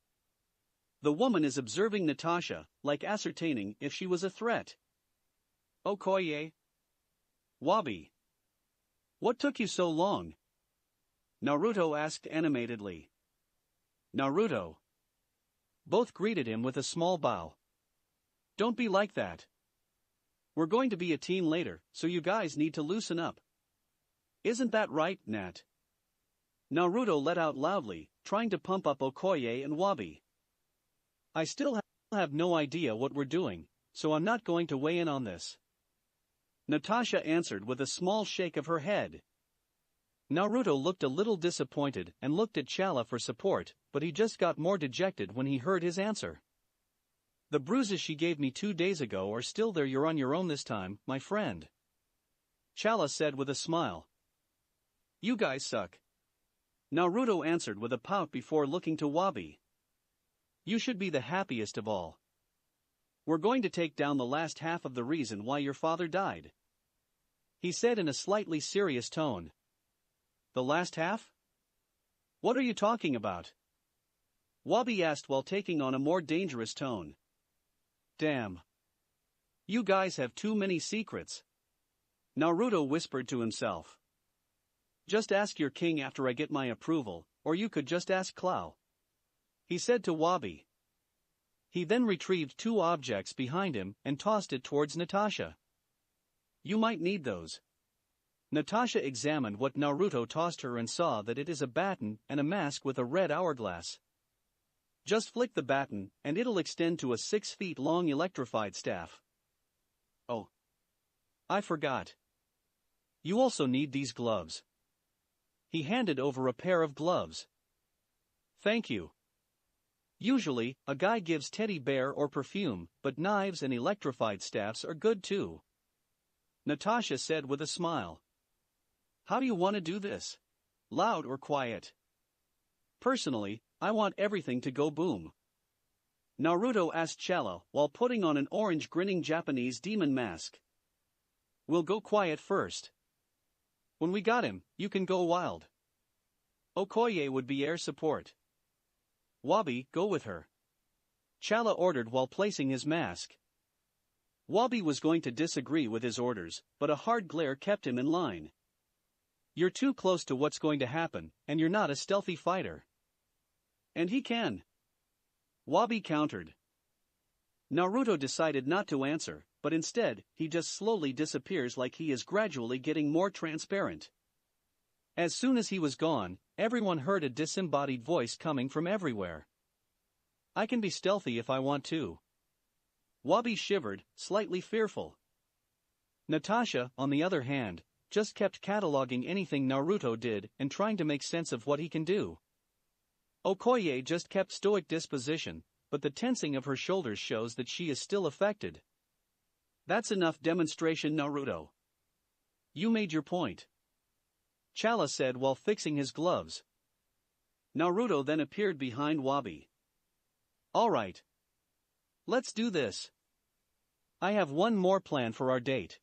The woman is observing Natasha, like ascertaining if she was a threat. "Okoye? Wabi? What took you so long?" Naruto asked animatedly. "Naruto." Both greeted him with a small bow. "Don't be like that. We're going to be a team later, so you guys need to loosen up. Isn't that right, Nat?" Naruto let out loudly, trying to pump up Okoye and Wabi. "I still have no idea what we're doing, so I'm not going to weigh in on this," Natasha answered with a small shake of her head. Naruto looked a little disappointed and looked at Chala for support, but he just got more dejected when he heard his answer. "The bruises she gave me 2 days ago are still there. You're on your own this time, my friend," Chala said with a smile. "You guys suck," Naruto answered with a pout before looking to Wabi. "You should be the happiest of all. We're going to take down the last half of the reason why your father died," he said in a slightly serious tone. "The last half? What are you talking about?" Wabi asked while taking on a more dangerous tone. "Damn. You guys have too many secrets," Naruto whispered to himself. "Just ask your king after I get my approval, or you could just ask Clow," he said to Wabi. He then retrieved two objects behind him and tossed it towards Natasha. "You might need those." Natasha examined what Naruto tossed her and saw that it is a baton and a mask with a red hourglass. "Just flick the baton, and it'll extend to a 6 feet long electrified staff." "Oh, I forgot. You also need these gloves." He handed over a pair of gloves. "Thank you. Usually, a guy gives teddy bear or perfume, but knives and electrified staffs are good too," Natasha said with a smile. "How do you want to do this? Loud or quiet?" "Personally, I want everything to go boom," Naruto asked Chala while putting on an orange grinning Japanese demon mask. "We'll go quiet first. When we got him, you can go wild. Okoye would be air support. Wabi, go with her," Chala ordered while placing his mask. Wabi was going to disagree with his orders, but a hard glare kept him in line. "You're too close to what's going to happen, and you're not a stealthy fighter." "And he can," Wabi countered. Naruto decided not to answer, but instead, he just slowly disappears like he is gradually getting more transparent. As soon as he was gone, everyone heard a disembodied voice coming from everywhere. "I can be stealthy if I want to." Wabi shivered, slightly fearful. Natasha, on the other hand, just kept cataloging anything Naruto did and trying to make sense of what he can do. Okoye just kept stoic disposition, but the tensing of her shoulders shows that she is still affected. "That's enough demonstration, Naruto. You made your point," Chala said while fixing his gloves. Naruto then appeared behind Wabi. "All right. Let's do this. I have one more plan for our date,"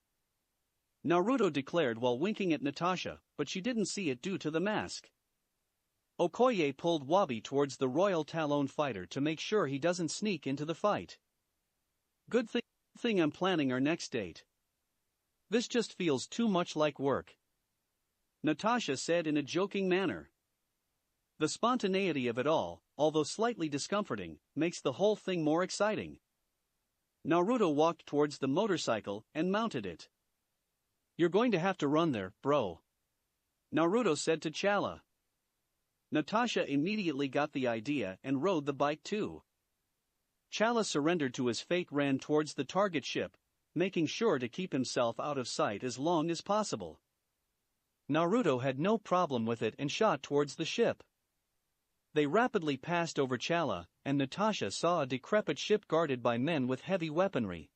Naruto declared while winking at Natasha, but she didn't see it due to the mask. Okoye pulled Wabi towards the Royal Talon fighter to make sure he doesn't sneak into the fight. "Good thing I'm planning our next date. This just feels too much like work," Natasha said in a joking manner. The spontaneity of it all, although slightly discomforting, makes the whole thing more exciting. Naruto walked towards the motorcycle and mounted it. "You're going to have to run there, bro," Naruto said to Chala. Natasha immediately got the idea and rode the bike too. Chala surrendered to his fate, ran towards the target ship, making sure to keep himself out of sight as long as possible. Naruto had no problem with it and shot towards the ship. They rapidly passed over Chala, and Natasha saw a decrepit ship guarded by men with heavy weaponry.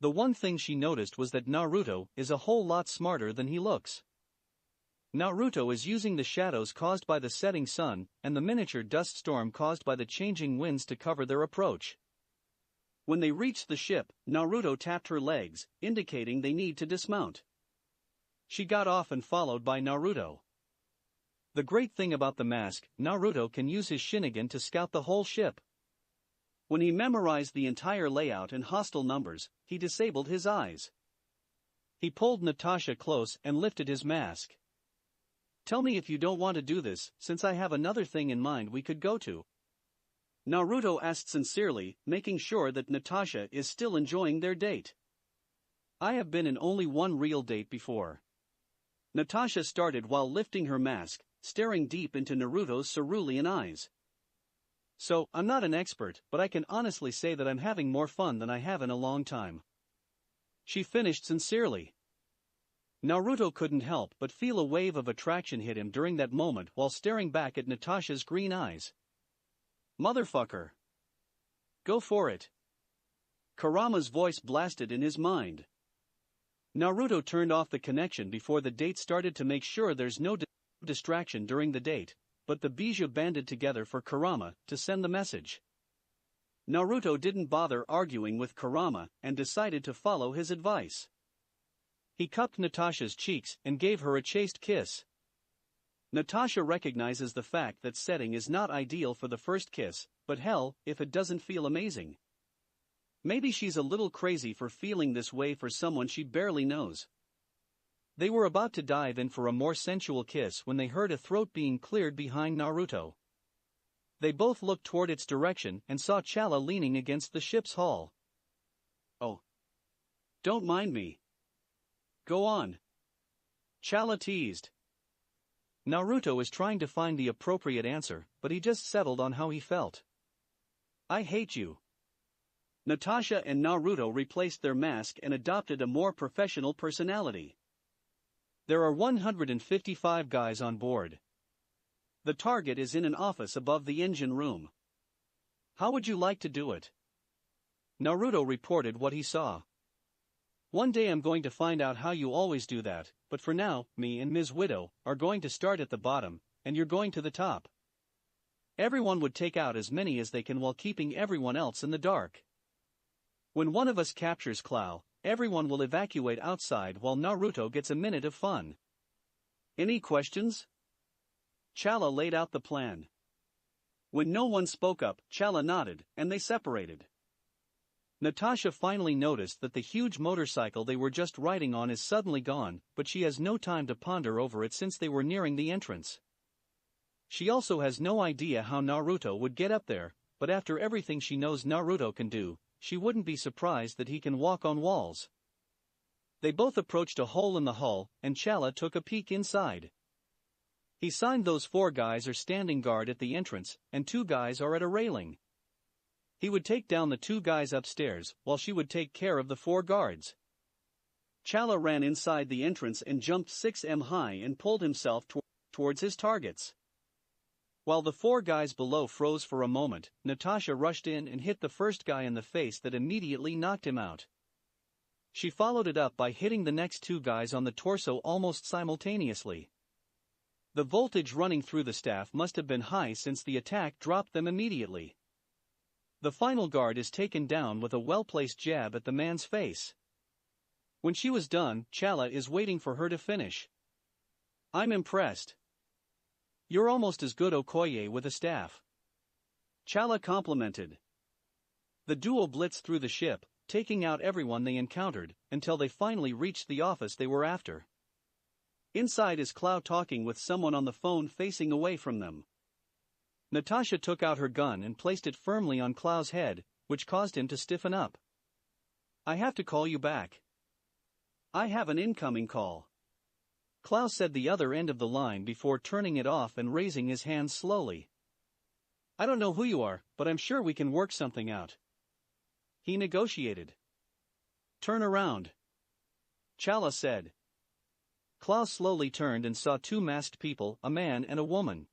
The one thing she noticed was that Naruto is a whole lot smarter than he looks. Naruto is using the shadows caused by the setting sun and the miniature dust storm caused by the changing winds to cover their approach. When they reached the ship, Naruto tapped her legs, indicating they need to dismount. She got off and followed by Naruto. The great thing about the mask, Naruto can use his Sharingan to scout the whole ship. When he memorized the entire layout and hostile numbers, he disabled his eyes. He pulled Natasha close and lifted his mask. "Tell me if you don't want to do this, since I have another thing in mind we could go to," Naruto asked sincerely, making sure that Natasha is still enjoying their date. "I have been in only one real date before," Natasha started while lifting her mask, staring deep into Naruto's cerulean eyes. "So, I'm not an expert, but I can honestly say that I'm having more fun than I have in a long time," she finished sincerely. Naruto couldn't help but feel a wave of attraction hit him during that moment while staring back at Natasha's green eyes. "Motherfucker! Go for it!" Kurama's voice blasted in his mind. Naruto turned off the connection before the date started to make sure there's no distraction during the date, but the Bijou banded together for Kurama to send the message. Naruto didn't bother arguing with Kurama and decided to follow his advice. He cupped Natasha's cheeks and gave her a chaste kiss. Natasha recognizes the fact that setting is not ideal for the first kiss, but hell, if it doesn't feel amazing. Maybe she's a little crazy for feeling this way for someone she barely knows. They were about to dive in for a more sensual kiss when they heard a throat being cleared behind Naruto. They both looked toward its direction and saw Chala leaning against the ship's hull. "Oh. Don't mind me. Go on," Chala teased. Naruto is trying to find the appropriate answer, but he just settled on how he felt. "I hate you." Natasha and Naruto replaced their mask and adopted a more professional personality. There are 155 guys on board. The target is in an office above the engine room. "How would you like to do it?" Naruto reported what he saw. "One day I'm going to find out how you always do that, but for now, me and Ms. Widow are going to start at the bottom, and you're going to the top. Everyone would take out as many as they can while keeping everyone else in the dark. When one of us captures Clow, everyone will evacuate outside while Naruto gets a minute of fun. Any questions?" Chala laid out the plan. When no one spoke up, Chala nodded, and they separated. Natasha finally noticed that the huge motorcycle they were just riding on is suddenly gone, but she has no time to ponder over it since they were nearing the entrance. She also has no idea how Naruto would get up there, but after everything she knows Naruto can do, she wouldn't be surprised that he can walk on walls. They both approached a hole in the hull, and Chala took a peek inside. He signed those 4 guys are standing guard at the entrance, and 2 guys are at a railing. He would take down the 2 guys upstairs, while she would take care of the 4 guards. Chala ran inside the entrance and jumped 6 m high and pulled himself towards his targets. While the 4 guys below froze for a moment, Natasha rushed in and hit the first guy in the face that immediately knocked him out. She followed it up by hitting the next 2 guys on the torso almost simultaneously. The voltage running through the staff must have been high since the attack dropped them immediately. The final guard is taken down with a well-placed jab at the man's face. When she was done, Chala is waiting for her to finish. "I'm impressed. You're almost as good Okoye with a staff," Chala complimented. The duo blitzed through the ship, taking out everyone they encountered, until they finally reached the office they were after. Inside is Clow talking with someone on the phone facing away from them. Natasha took out her gun and placed it firmly on Clow's head, which caused him to stiffen up. "I have to call you back. I have an incoming call," Clow said the other end of the line before turning it off and raising his hands slowly. "I don't know who you are, but I'm sure we can work something out," he negotiated. "Turn around," Chala said. Clow slowly turned and saw 2 masked people, a man and a woman.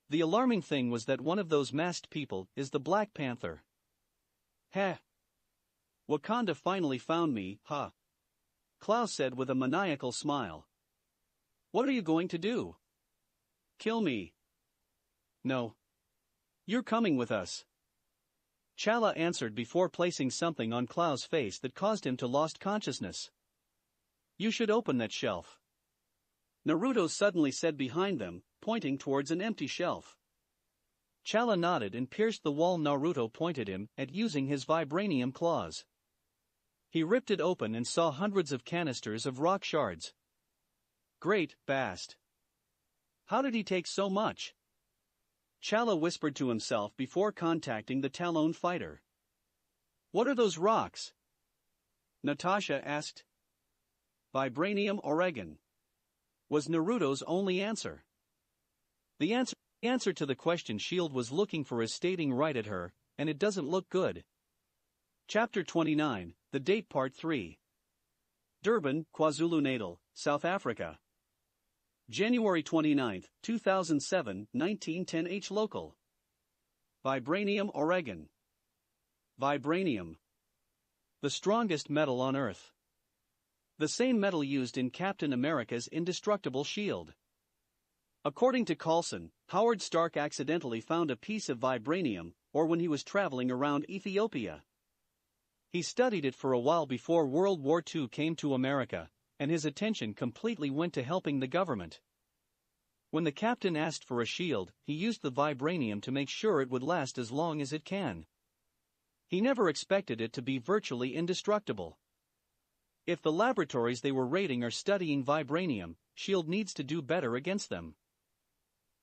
The alarming thing was that one of those masked people is the Black Panther. "Heh. Wakanda finally found me, huh?" Clow said with a maniacal smile. "What are you going to do? Kill me?" "No. You're coming with us," Chala answered before placing something on Clow's face that caused him to lose consciousness. "You should open that shelf," Naruto suddenly said behind them, pointing towards an empty shelf. Chala nodded and pierced the wall Naruto pointed him at using his vibranium claws. He ripped it open and saw hundreds of canisters of rock shards. "Great, Bast. How did he take so much?" Chala whispered to himself before contacting the Talon fighter. "What are those rocks?" Natasha asked. "Vibranium Oregon," was Naruto's only answer. The answer to the question Shield was looking for is stating right at her, and it doesn't look good. Chapter 29, The Date Part 3. Durban, KwaZulu-Natal, South Africa. January 29, 2007, 1910 H. Local. Vibranium Oregon. Vibranium. The strongest metal on Earth. The same metal used in Captain America's indestructible shield. According to Coulson, Howard Stark accidentally found a piece of vibranium, or when he was traveling around Ethiopia. He studied it for a while before World War II came to America, and his attention completely went to helping the government. When the captain asked for a shield, he used the vibranium to make sure it would last as long as it can. He never expected it to be virtually indestructible. If the laboratories they were raiding are studying vibranium, SHIELD needs to do better against them.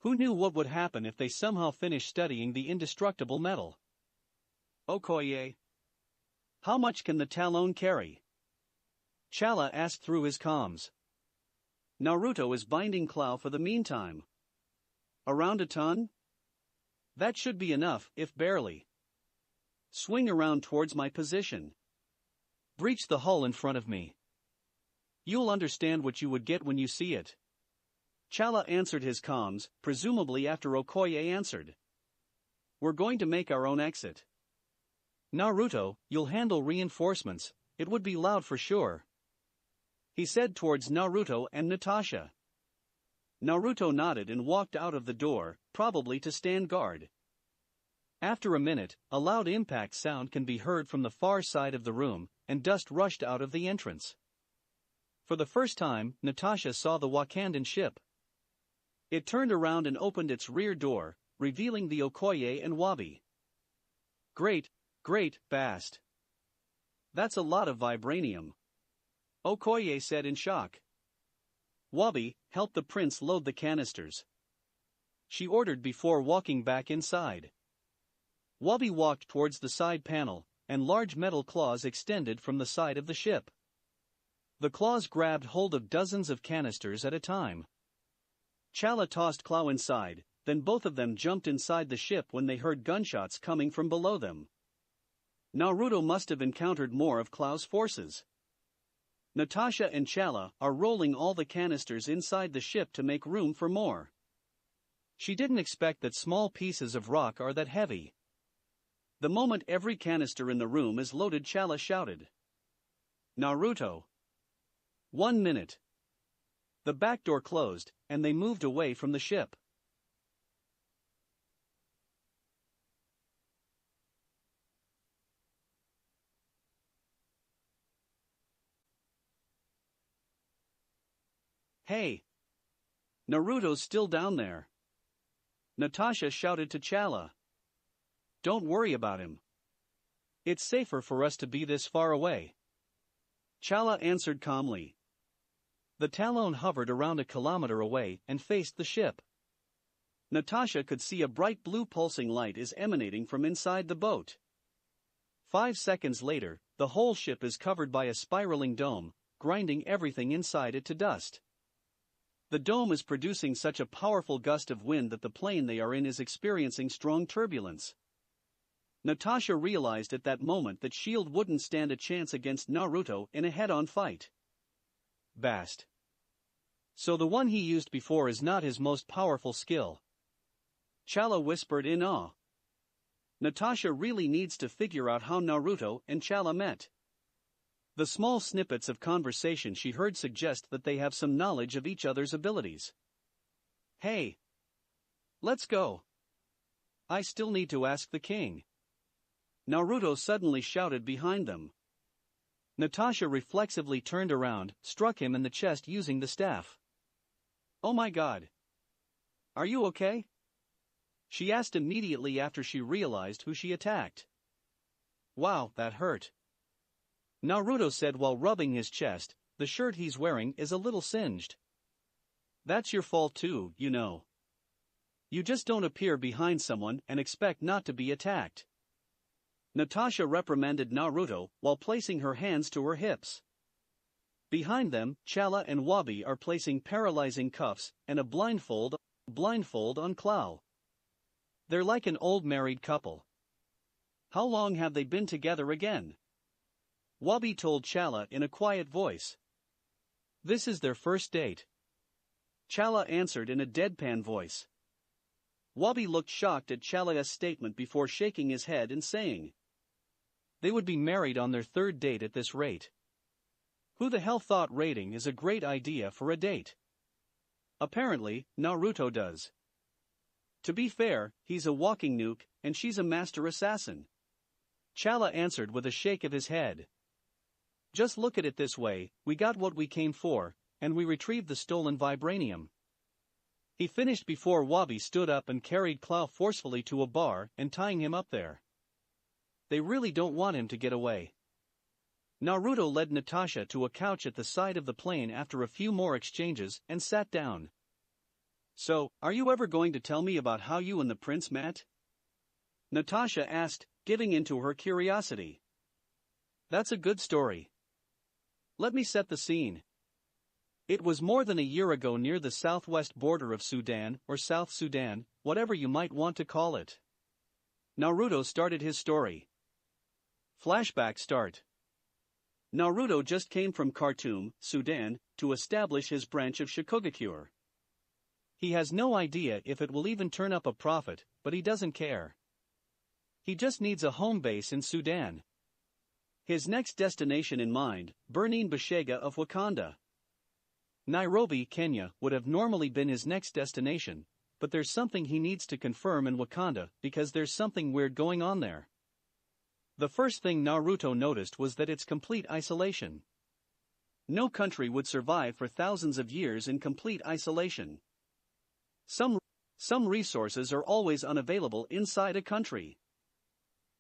Who knew what would happen if they somehow finished studying the indestructible metal? Okoye. How much can the Talon carry? Chala asked through his comms. Naruto is binding Clow for the meantime. Around a ton? That should be enough, if barely. Swing around towards my position. Breach the hull in front of me. You'll understand what you would get when you see it. Chala answered his comms, presumably after Okoye answered. We're going to make our own exit. Naruto, you'll handle reinforcements, it would be loud for sure. He said towards Naruto and Natasha. Naruto nodded and walked out of the door, probably to stand guard. After a minute, a loud impact sound can be heard from the far side of the room, and dust rushed out of the entrance. For the first time, Natasha saw the Wakandan ship. It turned around and opened its rear door, revealing the Okoye and Wabi. Great, fast. That's a lot of vibranium. Okoye said in shock. Wabi, help the prince load the canisters. She ordered before walking back inside. Wabi walked towards the side panel, and large metal claws extended from the side of the ship. The claws grabbed hold of dozens of canisters at a time. Chala tossed Clow inside, then both of them jumped inside the ship when they heard gunshots coming from below them. Naruto must have encountered more of Clow's forces. Natasha and Chala are rolling all the canisters inside the ship to make room for more. She didn't expect that small pieces of rock are that heavy. The moment every canister in the room is loaded, Chala shouted. Naruto. 1 minute. The back door closed, and they moved away from the ship. Hey! Naruto's still down there. Natasha shouted to Chala. Don't worry about him. It's safer for us to be this far away. Chala answered calmly. The Talon hovered around a kilometer away and faced the ship. Natasha could see a bright blue pulsing light is emanating from inside the boat. 5 seconds later, the whole ship is covered by a spiraling dome, grinding everything inside it to dust. The dome is producing such a powerful gust of wind that the plane they are in is experiencing strong turbulence. Natasha realized at that moment that SHIELD wouldn't stand a chance against Naruto in a head-on fight. Bast. So the one he used before is not his most powerful skill. Chala whispered in awe. Natasha really needs to figure out how Naruto and Chala met. The small snippets of conversation she heard suggest that they have some knowledge of each other's abilities. Hey! Let's go. I still need to ask the king. Naruto suddenly shouted behind them. Natasha reflexively turned around, struck him in the chest using the staff. Oh my god. Are you okay? She asked immediately after she realized who she attacked. Wow, that hurt. Naruto said while rubbing his chest, the shirt he's wearing is a little singed. That's your fault too, you know. You just don't appear behind someone and expect not to be attacked. Natasha reprimanded Naruto while placing her hands to her hips. Behind them, Chala and Wabi are placing paralyzing cuffs and a blindfold on Clow. They're like an old married couple. How long have they been together again? Wabi told Chala in a quiet voice. This is their first date. Chala answered in a deadpan voice. Wabi looked shocked at Chala's statement before shaking his head and saying, they would be married on their third date at this rate. Who the hell thought raiding is a great idea for a date? Apparently, Naruto does. To be fair, he's a walking nuke, and she's a master assassin. Chala answered with a shake of his head. Just look at it this way, we got what we came for, and we retrieved the stolen vibranium. He finished before Wabi stood up and carried Clow forcefully to a bar and tying him up there. They really don't want him to get away. Naruto led Natasha to a couch at the side of the plane after a few more exchanges and sat down. So, are you ever going to tell me about how you and the prince met? Natasha asked, giving in to her curiosity. That's a good story. Let me set the scene. It was more than a year ago near the southwest border of Sudan, or South Sudan, whatever you might want to call it. Naruto started his story. Flashback start. Naruto just came from Khartoum, Sudan, to establish his branch of Shikogakure. He has no idea if it will even turn up a profit, but he doesn't care. He just needs a home base in Sudan. His next destination in mind, Burning Bashega of Wakanda. Nairobi, Kenya, would have normally been his next destination, but there's something he needs to confirm in Wakanda because there's something weird going on there. The first thing Naruto noticed was that it's complete isolation. No country would survive for thousands of years in complete isolation. Some resources are always unavailable inside a country.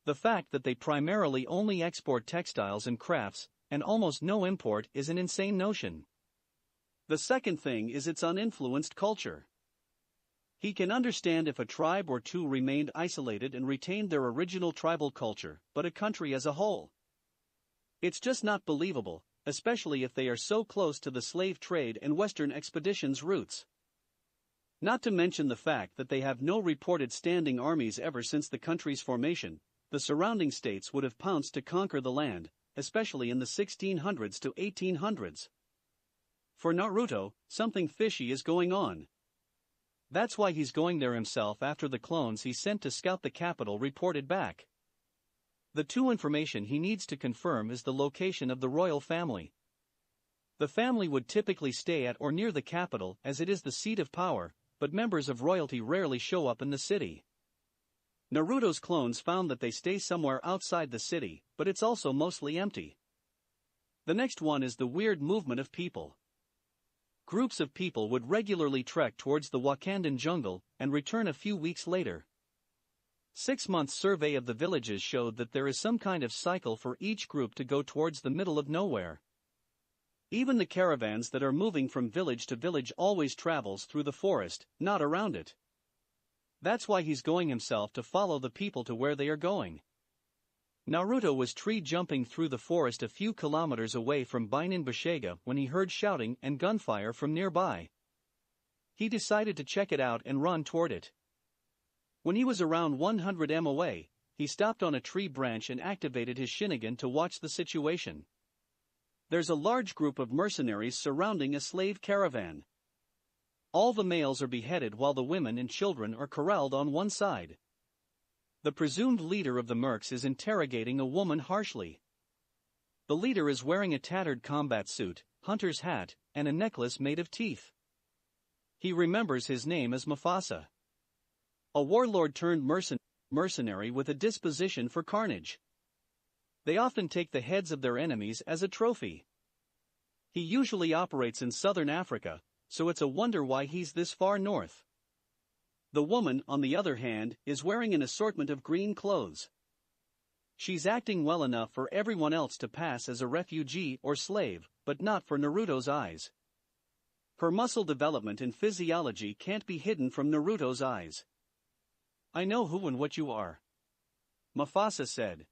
The fact that they primarily only export textiles and crafts, and almost no import, is an insane notion. The second thing is its uninfluenced culture. He can understand if a tribe or two remained isolated and retained their original tribal culture, but a country as a whole. It's just not believable, especially if they are so close to the slave trade and Western expeditions' roots. Not to mention the fact that they have no reported standing armies ever since the country's formation. The surrounding states would have pounced to conquer the land, especially in the 1600s to 1800s. For Naruto, something fishy is going on. That's why he's going there himself after the clones he sent to scout the capital reported back. The two information he needs to confirm is the location of the royal family. The family would typically stay at or near the capital as it is the seat of power, but members of royalty rarely show up in the city. Naruto's clones found that they stay somewhere outside the city, but it's also mostly empty. The next one is the weird movement of people. Groups of people would regularly trek towards the Wakandan jungle and return a few weeks later. 6-month survey of the villages showed that there is some kind of cycle for each group to go towards the middle of nowhere. Even the caravans that are moving from village to village always travels through the forest, not around it. That's why he's going himself to follow the people to where they are going. Naruto was tree jumping through the forest a few kilometers away from Burning Bashega when he heard shouting and gunfire from nearby. He decided to check it out and run toward it. When he was around 100 m away, he stopped on a tree branch and activated his Sharingan to watch the situation. There's a large group of mercenaries surrounding a slave caravan. All the males are beheaded while the women and children are corralled on one side. The presumed leader of the mercs is interrogating a woman harshly. The leader is wearing a tattered combat suit, hunter's hat, and a necklace made of teeth. He remembers his name as Mufasa. A warlord turned mercenary with a disposition for carnage. They often take the heads of their enemies as a trophy. He usually operates in southern Africa, so it's a wonder why he's this far north. The woman, on the other hand, is wearing an assortment of green clothes. She's acting well enough for everyone else to pass as a refugee or slave, but not for Naruto's eyes. Her muscle development and physiology can't be hidden from Naruto's eyes. I know who and what you are, Mufasa said.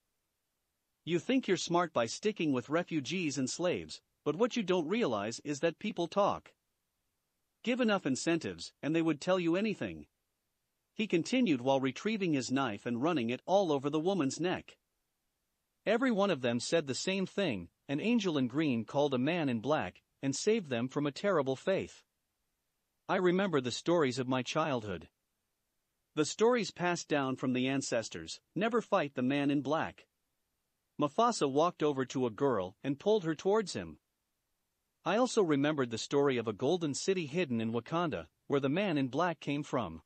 You think you're smart by sticking with refugees and slaves, but what you don't realize is that people talk. Give enough incentives, and they would tell you anything. He continued while retrieving his knife and running it all over the woman's neck. Every one of them said the same thing. An angel in green called a man in black, and saved them from a terrible fate. I remember the stories of my childhood. The stories passed down from the ancestors, never fight the man in black. Mufasa walked over to a girl and pulled her towards him. I also remembered the story of a golden city hidden in Wakanda, where the man in black came from.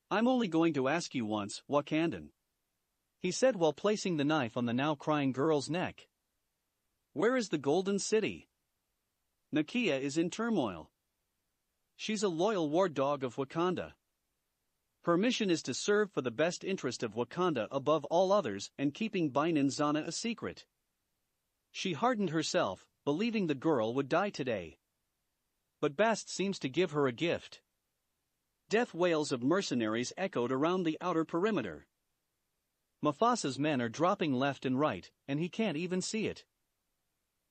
I'm only going to ask you once, Wakandan, he said while placing the knife on the now crying girl's neck. Where is the golden city? Nakia is in turmoil. She's a loyal war dog of Wakanda. Her mission is to serve for the best interest of Wakanda above all others and keeping Zana a secret. She hardened herself, believing the girl would die today. But Bast seems to give her a gift. Death wails of mercenaries echoed around the outer perimeter. Mufasa's men are dropping left and right, and he can't even see it.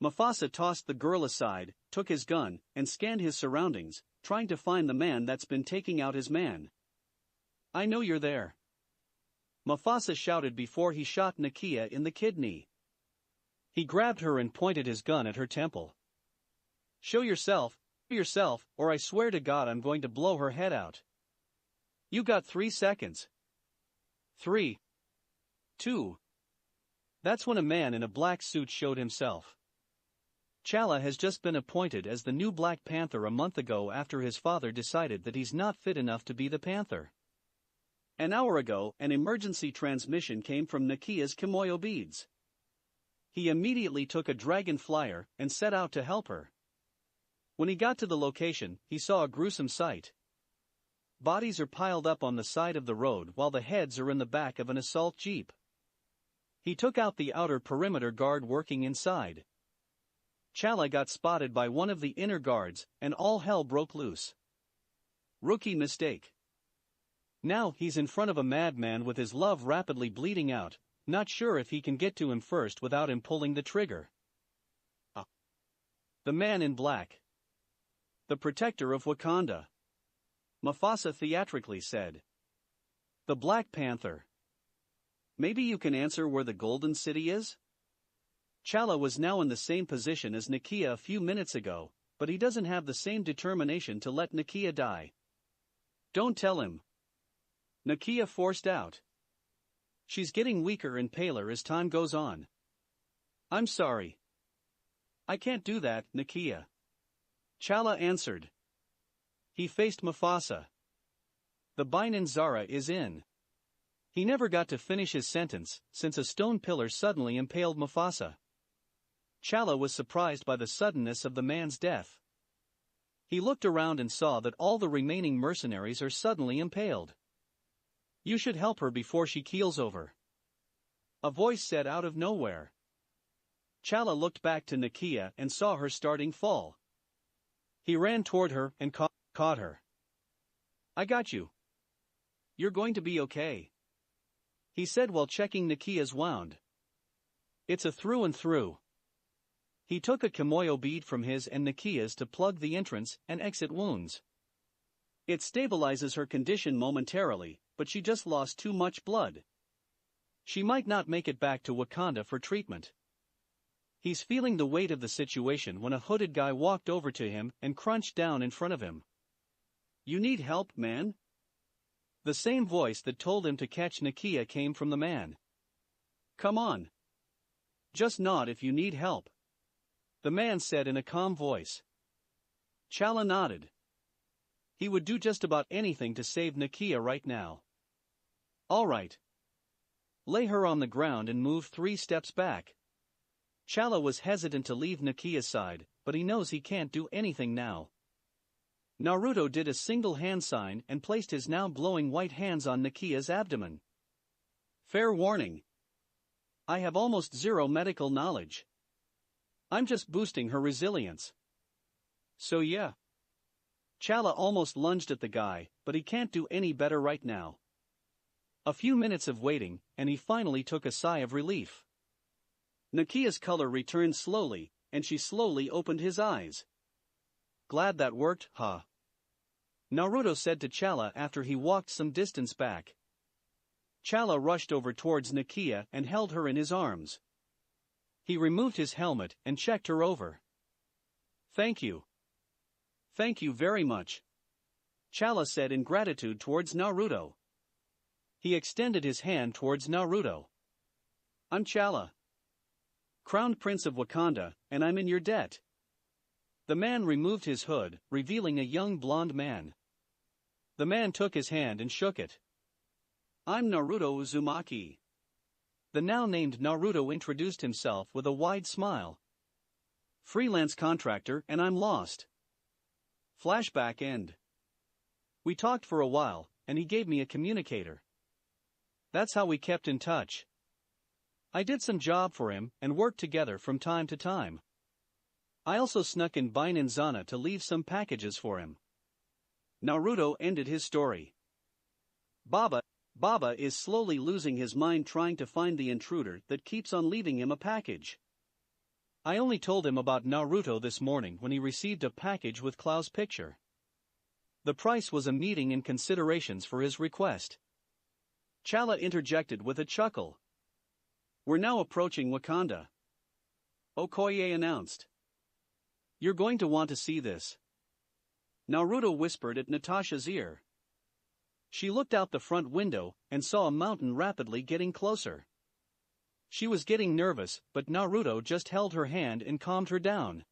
Mufasa tossed the girl aside, took his gun, and scanned his surroundings, trying to find the man that's been taking out his man. I know you're there, Mufasa shouted before he shot Nakia in the kidney. He grabbed her and pointed his gun at her temple. Show yourself, or I swear to God I'm going to blow her head out. You got 3 seconds. 3. 2. That's when a man in a black suit showed himself. T'Challa has just been appointed as the new Black Panther a month ago after his father decided that he's not fit enough to be the Panther. An hour ago, an emergency transmission came from Nakia's Kimoyo beads. He immediately took a dragon flyer and set out to help her. When he got to the location, he saw a gruesome sight. Bodies are piled up on the side of the road while the heads are in the back of an assault jeep. He took out the outer perimeter guard working inside. T'Challa got spotted by one of the inner guards, and all hell broke loose. Rookie mistake. Now he's in front of a madman with his love rapidly bleeding out, not sure if he can get to him first without him pulling the trigger. The man in black. The protector of Wakanda. Mufasa theatrically said. The Black Panther. Maybe you can answer where the Golden City is? T'Challa was now in the same position as Nakia a few minutes ago, but he doesn't have the same determination to let Nakia die. Don't tell him. Nakia forced out. She's getting weaker and paler as time goes on. I'm sorry. I can't do that, Nakia. T'Challa answered. He faced Mufasa. The Binin Zara is in. He never got to finish his sentence, since a stone pillar suddenly impaled Mufasa. T'Challa was surprised by the suddenness of the man's death. He looked around and saw that all the remaining mercenaries are suddenly impaled. You should help her before she keels over, a voice said out of nowhere. T'Challa looked back to Nakia and saw her starting fall. He ran toward her and caught her. I got you. You're going to be okay, he said while checking Nakia's wound. It's a through and through. He took a Kimoyo bead from his and Nakia's to plug the entrance and exit wounds. It stabilizes her condition momentarily, but she just lost too much blood. She might not make it back to Wakanda for treatment. He's feeling the weight of the situation when a hooded guy walked over to him and crunched down in front of him. You need help, man? The same voice that told him to catch Nakia came from the man. Come on. Just nod if you need help, the man said in a calm voice. T'Challa nodded. He would do just about anything to save Nakia right now. All right. Lay her on the ground and move 3 steps back. T'Challa was hesitant to leave Nakia's side, but he knows he can't do anything now. Naruto did a single hand sign and placed his now glowing white hands on Nakia's abdomen. Fair warning. I have almost zero medical knowledge. I'm just boosting her resilience. So yeah. T'Challa almost lunged at the guy, but he can't do any better right now. A few minutes of waiting, and he finally took a sigh of relief. Nakia's color returned slowly, and she slowly opened his eyes. Glad that worked, huh? Naruto said to T'Challa after he walked some distance back. T'Challa rushed over towards Nakia and held her in his arms. He removed his helmet and checked her over. Thank you. Thank you very much, T'Challa said in gratitude towards Naruto. He extended his hand towards Naruto. I'm T'Challa, Crowned Prince of Wakanda, and I'm in your debt. The man removed his hood, revealing a young blonde man. The man took his hand and shook it. I'm Naruto Uzumaki. The now named Naruto introduced himself with a wide smile. Freelance contractor, and I'm lost. Flashback end. We talked for a while, and he gave me a communicator. That's how we kept in touch. I did some job for him and worked together from time to time. I also snuck in Binanzana to leave some packages for him. Naruto ended his story. Baba is slowly losing his mind trying to find the intruder that keeps on leaving him a package. I only told him about Naruto this morning when he received a package with Clou's picture. The price was a meeting in considerations for his request. Chala interjected with a chuckle. We're now approaching Wakanda. Okoye announced. You're going to want to see this. Naruto whispered at Natasha's ear. She looked out the front window and saw a mountain rapidly getting closer. She was getting nervous, but Naruto just held her hand and calmed her down.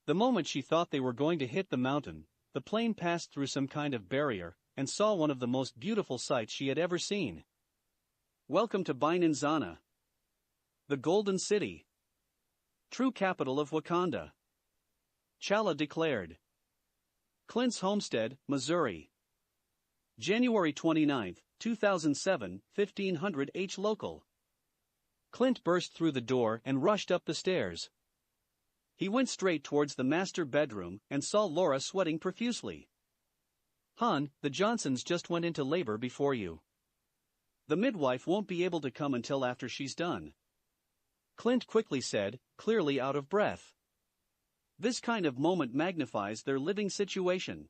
The moment she thought they were going to hit the mountain, the plane passed through some kind of barrier and saw one of the most beautiful sights she had ever seen. Welcome to Binanzana, the Golden City, true capital of Wakanda, Chala declared. Clint's homestead, Missouri. January 29, 2007, 1500 H local. Clint burst through the door and rushed up the stairs. He went straight towards the master bedroom and saw Laura sweating profusely. Hon, the Johnsons just went into labor before you. The midwife won't be able to come until after she's done, Clint quickly said, clearly out of breath. This kind of moment magnifies their living situation.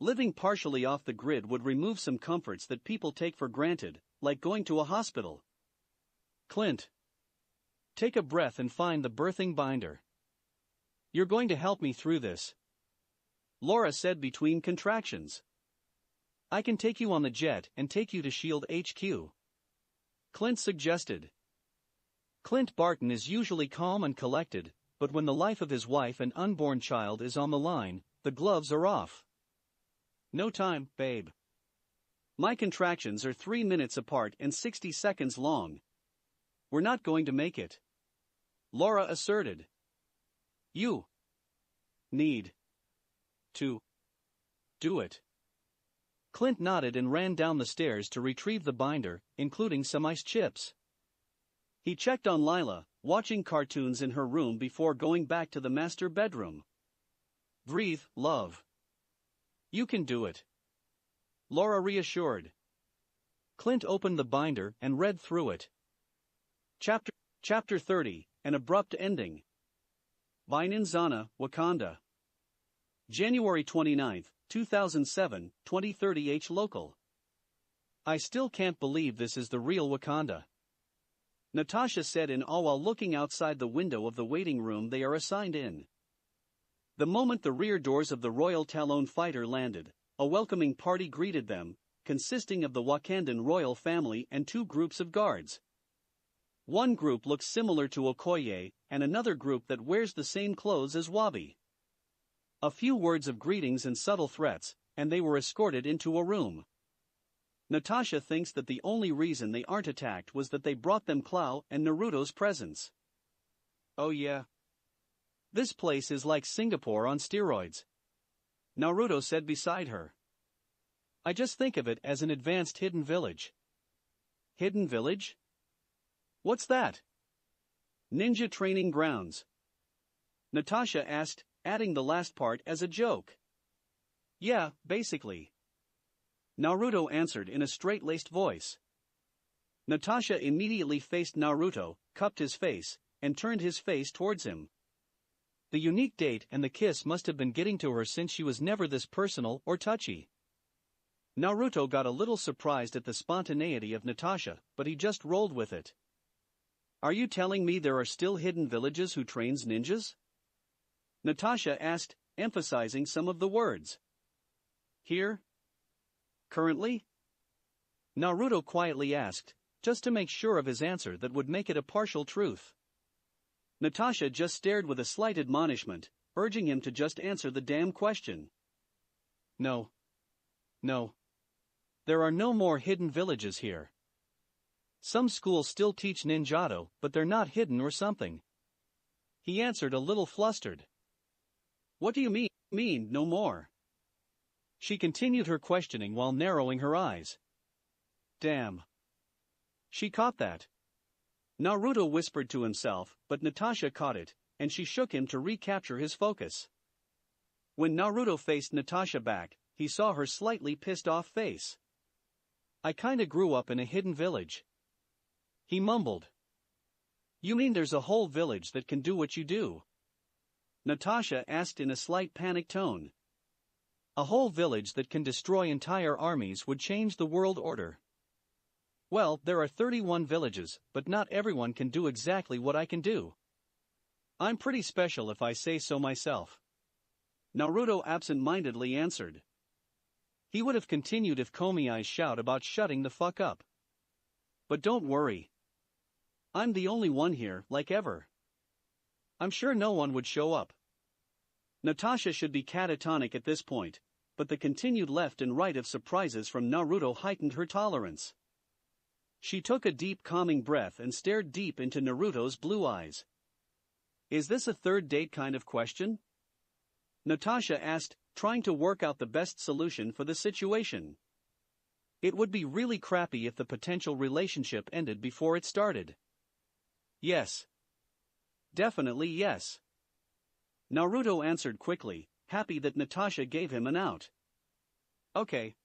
Living partially off the grid would remove some comforts that people take for granted, like going to a hospital. Clint, take a breath and find the birthing binder. You're going to help me through this, Laura said between contractions. I can take you on the jet and take you to SHIELD HQ, Clint suggested. Clint Barton is usually calm and collected, but when the life of his wife and unborn child is on the line, the gloves are off. No time, babe. My contractions are 3 minutes apart and 60 seconds long. We're not going to make it, Laura asserted. You need to do it. Clint nodded and ran down the stairs to retrieve the binder, including some ice chips. He checked on Lila, watching cartoons in her room before going back to the master bedroom. Breathe, love. You can do it, Laura reassured. Clint opened the binder and read through it. Chapter 30, An Abrupt Ending. Binanzana, Wakanda. January 29, 2007, 2030 H local. I still can't believe this is the real Wakanda, Natasha said in awe while looking outside the window of the waiting room they are assigned in. The moment the rear doors of the Royal Talon fighter landed, a welcoming party greeted them, consisting of the Wakandan royal family and 2 groups of guards. One group looks similar to Okoye, and another group that wears the same clothes as Wabi. A few words of greetings and subtle threats, and they were escorted into a room. Natasha thinks that the only reason they aren't attacked was that they brought them Clow and Naruto's presents. Oh yeah. This place is like Singapore on steroids, Naruto said beside her. I just think of it as an advanced hidden village. Hidden village? What's that? Ninja training grounds, Natasha asked, adding the last part as a joke. Yeah, basically, Naruto answered in a straight-laced voice. Natasha immediately faced Naruto, cupped his face, and turned his face towards him. The unique date and the kiss must have been getting to her since she was never this personal or touchy. Naruto got a little surprised at the spontaneity of Natasha, but he just rolled with it. Are you telling me there are still hidden villages who trains ninjas? Natasha asked, emphasizing some of the words. Here? Currently? Naruto quietly asked, just to make sure of his answer that would make it a partial truth. Natasha just stared with a slight admonishment, urging him to just answer the damn question. No. No. There are no more hidden villages here. Some schools still teach ninjato, but they're not hidden or something. He answered a little flustered. What do you mean, no more? She continued her questioning while narrowing her eyes. Damn. She caught that. Naruto whispered to himself, but Natasha caught it, and she shook him to recapture his focus. When Naruto faced Natasha back, he saw her slightly pissed off face. I kinda grew up in a hidden village. He mumbled. You mean there's a whole village that can do what you do? Natasha asked in a slight panic tone. A whole village that can destroy entire armies would change the world order. Well, there are 31 villages, but not everyone can do exactly what I can do. I'm pretty special if I say so myself. Naruto absent-mindedly answered. He would have continued if Komiai's shout about shutting the fuck up. But don't worry. I'm the only one here, like ever. I'm sure no one would show up. Natasha should be catatonic at this point, but the continued left and right of surprises from Naruto heightened her tolerance. She took a deep calming breath and stared deep into Naruto's blue eyes. Is this a third date kind of question? Natasha asked, trying to work out the best solution for the situation. It would be really crappy if the potential relationship ended before it started. Yes. Definitely yes. Naruto answered quickly, happy that Natasha gave him an out. Okay.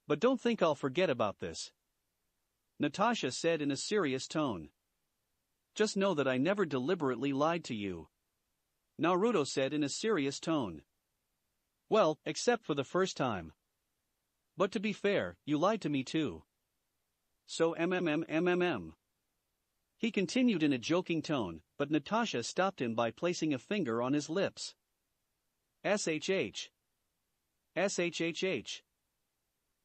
But don't think I'll forget about this, Natasha said in a serious tone. Just know that I never deliberately lied to you, Naruto said in a serious tone. Well, except for the first time. But to be fair, you lied to me too. So He continued in a joking tone, but Natasha stopped him by placing a finger on his lips. SHH. SHHH.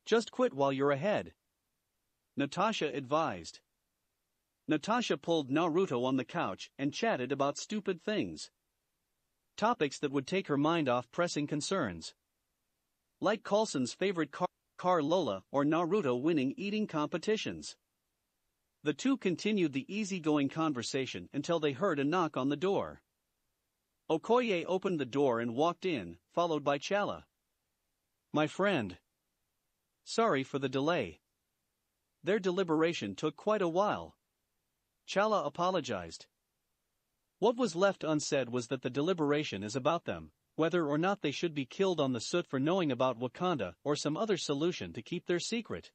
Just quit while you're ahead, Natasha advised. Natasha pulled Naruto on the couch and chatted about stupid things. Topics that would take her mind off pressing concerns. Like Coulson's favorite car Lola or Naruto winning eating competitions. The two continued the easygoing conversation until they heard a knock on the door. Okoye opened the door and walked in, followed by Chala. My friend. Sorry for the delay. Their deliberation took quite a while. Chala apologized. What was left unsaid was that the deliberation is about them, whether or not they should be killed on the soot for knowing about Wakanda or some other solution to keep their secret.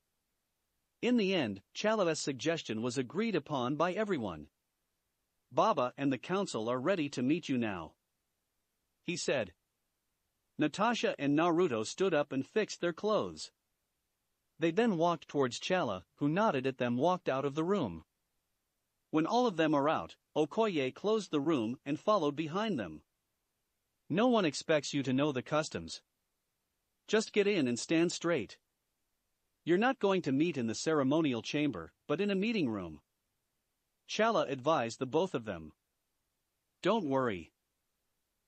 In the end, Chala's suggestion was agreed upon by everyone. Baba and the council are ready to meet you now, he said. Natasha and Naruto stood up and fixed their clothes. They then walked towards Chala, who nodded at them, walked out of the room. When all of them are out, Okoye closed the room and followed behind them. No one expects you to know the customs. Just get in and stand straight. You're not going to meet in the ceremonial chamber, but in a meeting room, Chala advised the both of them. Don't worry.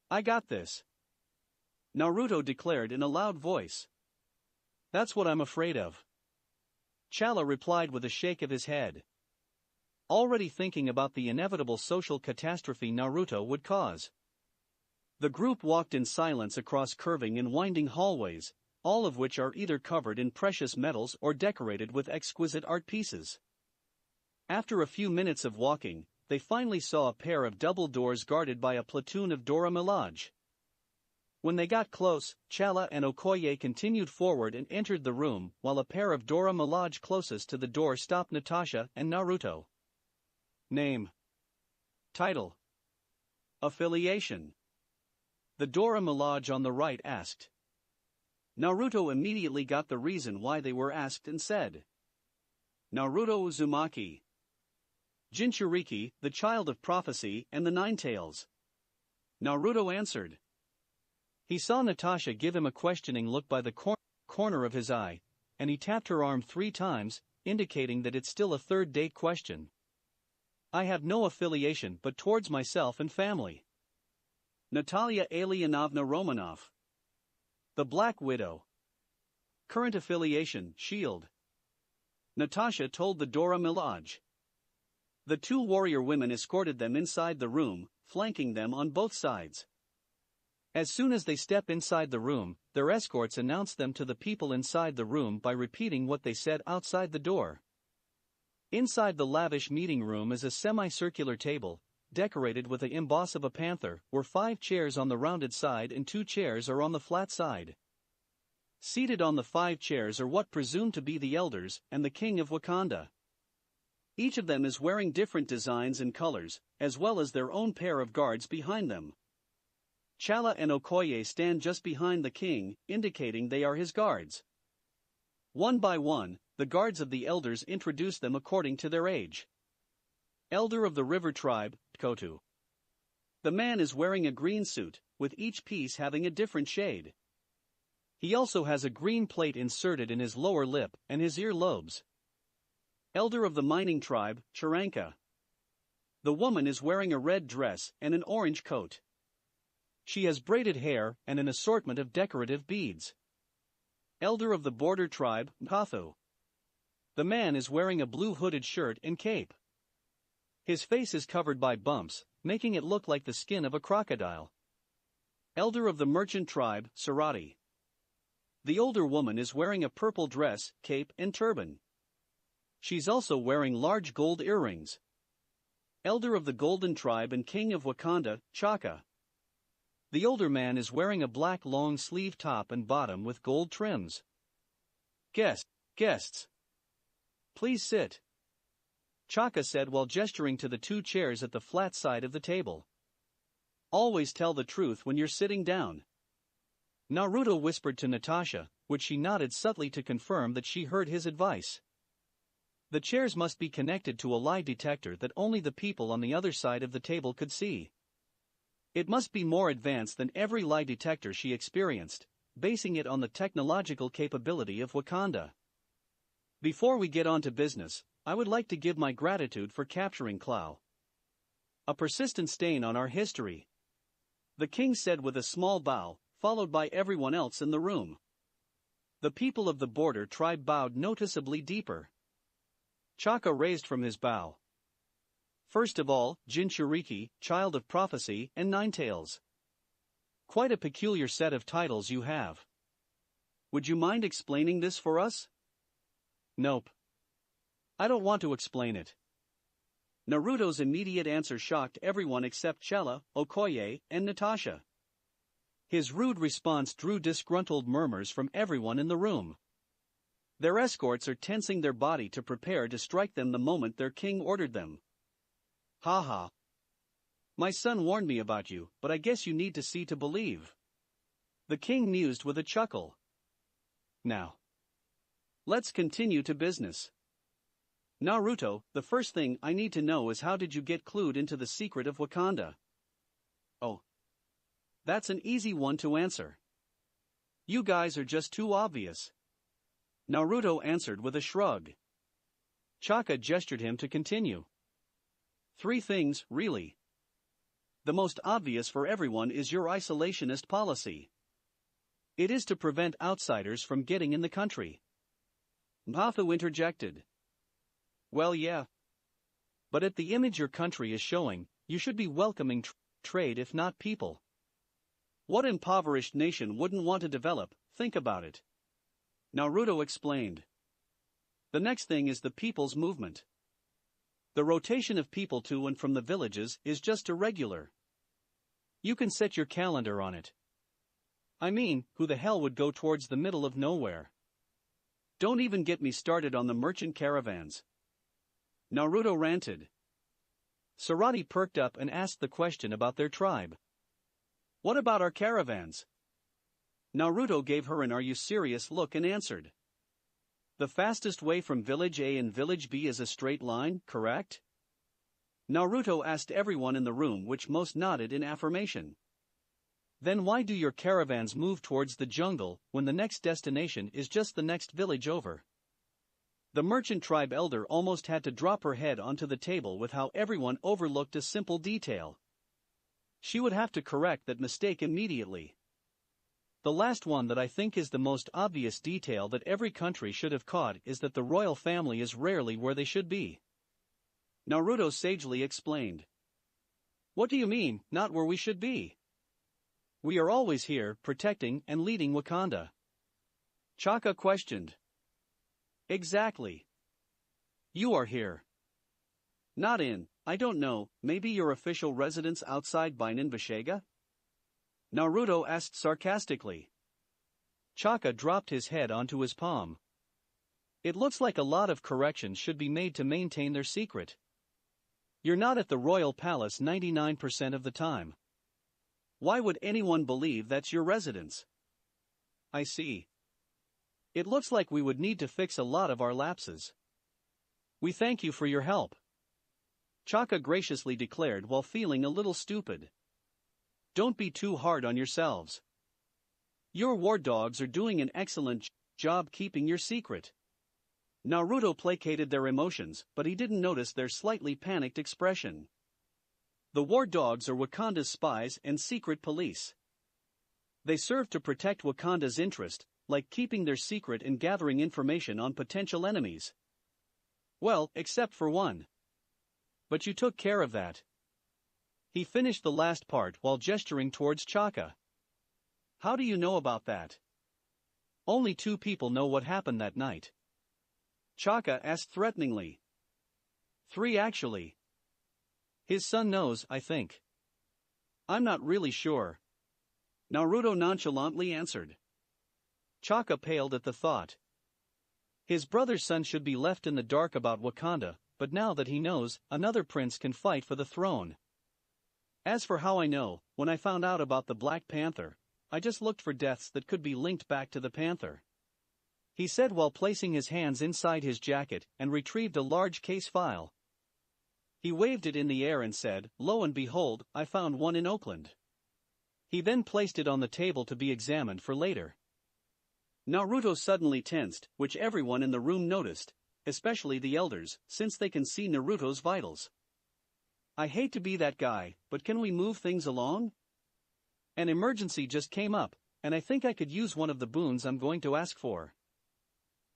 I got this, Naruto declared in a loud voice. That's what I'm afraid of, Chala replied with a shake of his head. Already thinking about the inevitable social catastrophe Naruto would cause. The group walked in silence across curving and winding hallways, all of which are either covered in precious metals or decorated with exquisite art pieces. After a few minutes of walking, they finally saw a pair of double doors guarded by a platoon of Dora Milaje. When they got close, Chala and Okoye continued forward and entered the room, while a pair of Dora Milaje closest to the door stopped Natasha and Naruto. Name. Title. Affiliation. The Dora Milaje on the right asked. Naruto immediately got the reason why they were asked and said, Naruto Uzumaki. Jinchuriki, the child of prophecy and the Nine Tails. Naruto answered. He saw Natasha give him a questioning look by the corner of his eye, and he tapped her arm 3 times, indicating that it's still a third date question. I have no affiliation but towards myself and family. Natalia Alyanovna Romanov. The Black Widow. Current affiliation, SHIELD. Natasha told the Dora Milaje. The two warrior women escorted them inside the room, flanking them on both sides. As soon as they step inside the room, their escorts announce them to the people inside the room by repeating what they said outside the door. Inside the lavish meeting room is a semicircular table, decorated with the emboss of a panther, where 5 chairs on the rounded side and 2 chairs are on the flat side. Seated on the 5 chairs are what presume to be the elders and the king of Wakanda. Each of them is wearing different designs and colors, as well as their own pair of guards behind them. Chala and Okoye stand just behind the king, indicating they are his guards. One by one, the guards of the elders introduce them according to their age. Elder of the River Tribe, Kotu. The man is wearing a green suit, with each piece having a different shade. He also has a green plate inserted in his lower lip and his ear lobes. Elder of the Mining Tribe, Chiranka. The woman is wearing a red dress and an orange coat. She has braided hair and an assortment of decorative beads. Elder of the Border Tribe, Mpathu. The man is wearing a blue hooded shirt and cape. His face is covered by bumps, making it look like the skin of a crocodile. Elder of the Merchant Tribe, Sarati. The older woman is wearing a purple dress, cape, and turban. She's also wearing large gold earrings. Elder of the Golden Tribe and King of Wakanda, Chaka. The older man is wearing a black long-sleeve top and bottom with gold trims. Guests. Please sit, Chaka said while gesturing to the 2 chairs at the flat side of the table. Always tell the truth when you're sitting down, Naruto whispered to Natasha, which she nodded subtly to confirm that she heard his advice. The chairs must be connected to a lie detector that only the people on the other side of the table could see. It must be more advanced than every lie detector she experienced, basing it on the technological capability of Wakanda. Before we get on to business, I would like to give my gratitude for capturing Clow. A persistent stain on our history, the king said with a small bow, followed by everyone else in the room. The people of the Border Tribe bowed noticeably deeper. Chaka raised from his bow. First of all, Jinchuriki, Child of Prophecy, and Ninetales. Quite a peculiar set of titles you have. Would you mind explaining this for us? Nope. I don't want to explain it. Naruto's immediate answer shocked everyone except Chala, Okoye, and Natasha. His rude response drew disgruntled murmurs from everyone in the room. Their escorts are tensing their body to prepare to strike them the moment their king ordered them. Haha. My son warned me about you, but I guess you need to see to believe. The king mused with a chuckle. Now, let's continue to business. Naruto, the first thing I need to know is how did you get clued into the secret of Wakanda? Oh. That's an easy one to answer. You guys are just too obvious. Naruto answered with a shrug. Chaka gestured him to continue. 3 things, really. The most obvious for everyone is your isolationist policy. It is to prevent outsiders from getting in the country. Mpathu interjected. Well, yeah. But at the image your country is showing, you should be welcoming trade if not people. What impoverished nation wouldn't want to develop? Think about it. Naruto explained. The next thing is the people's movement. The rotation of people to and from the villages is just irregular. You can set your calendar on it. I mean, who the hell would go towards the middle of nowhere? Don't even get me started on the merchant caravans. Naruto ranted. Sarati perked up and asked the question about their tribe. What about our caravans? Naruto gave her an "Are you serious?" look and answered. The fastest way from Village A and Village B is a straight line, correct? Naruto asked everyone in the room, which most nodded in affirmation. Then why do your caravans move towards the jungle when the next destination is just the next village over? The merchant tribe elder almost had to drop her head onto the table with how everyone overlooked a simple detail. She would have to correct that mistake immediately. The last one that I think is the most obvious detail that every country should have caught is that the royal family is rarely where they should be. Naruto sagely explained. What do you mean, not where we should be? We are always here, protecting and leading Wakanda. Chaka questioned. Exactly. You are here. Not in, I don't know, maybe your official residence outside Bashega? Naruto asked sarcastically. Chaka dropped his head onto his palm. It looks like a lot of corrections should be made to maintain their secret. You're not at the royal palace 99% of the time. Why would anyone believe that's your residence? I see. It looks like we would need to fix a lot of our lapses. We thank you for your help. Chaka graciously declared while feeling a little stupid. Don't be too hard on yourselves. Your war dogs are doing an excellent job keeping your secret. Naruto placated their emotions, but he didn't notice their slightly panicked expression. The war dogs are Wakanda's spies and secret police. They serve to protect Wakanda's interest, like keeping their secret and gathering information on potential enemies. Well, except for one. But you took care of that. He finished the last part while gesturing towards Chaka. How do you know about that? Only 2 people know what happened that night. Chaka asked threateningly. 3 actually. His son knows, I think. I'm not really sure. Naruto nonchalantly answered. Chaka paled at the thought. His brother's son should be left in the dark about Wakanda, but now that he knows, another prince can fight for the throne. As for how I know, when I found out about the Black Panther, I just looked for deaths that could be linked back to the panther. He said while placing his hands inside his jacket and retrieved a large case file. He waved it in the air and said, "Lo and behold, I found one in Oakland." He then placed it on the table to be examined for later. Naruto suddenly tensed, which everyone in the room noticed, especially the elders, since they can see Naruto's vitals. I hate to be that guy, but can we move things along? An emergency just came up, and I think I could use one of the boons I'm going to ask for.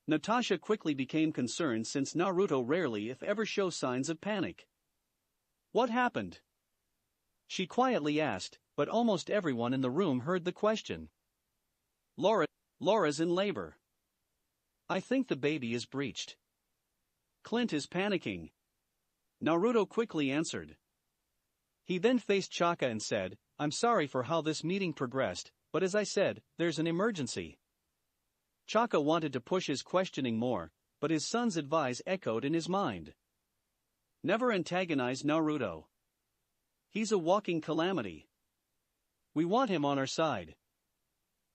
Natasha quickly became concerned since Naruto rarely if ever shows signs of panic. What happened? She quietly asked, but almost everyone in the room heard the question. Laura's in labor. I think the baby is breached. Clint is panicking. Naruto quickly answered. He then faced Chaka and said, I'm sorry for how this meeting progressed, but as I said, there's an emergency. Chaka wanted to push his questioning more, but his son's advice echoed in his mind. Never antagonize Naruto. He's a walking calamity. We want him on our side.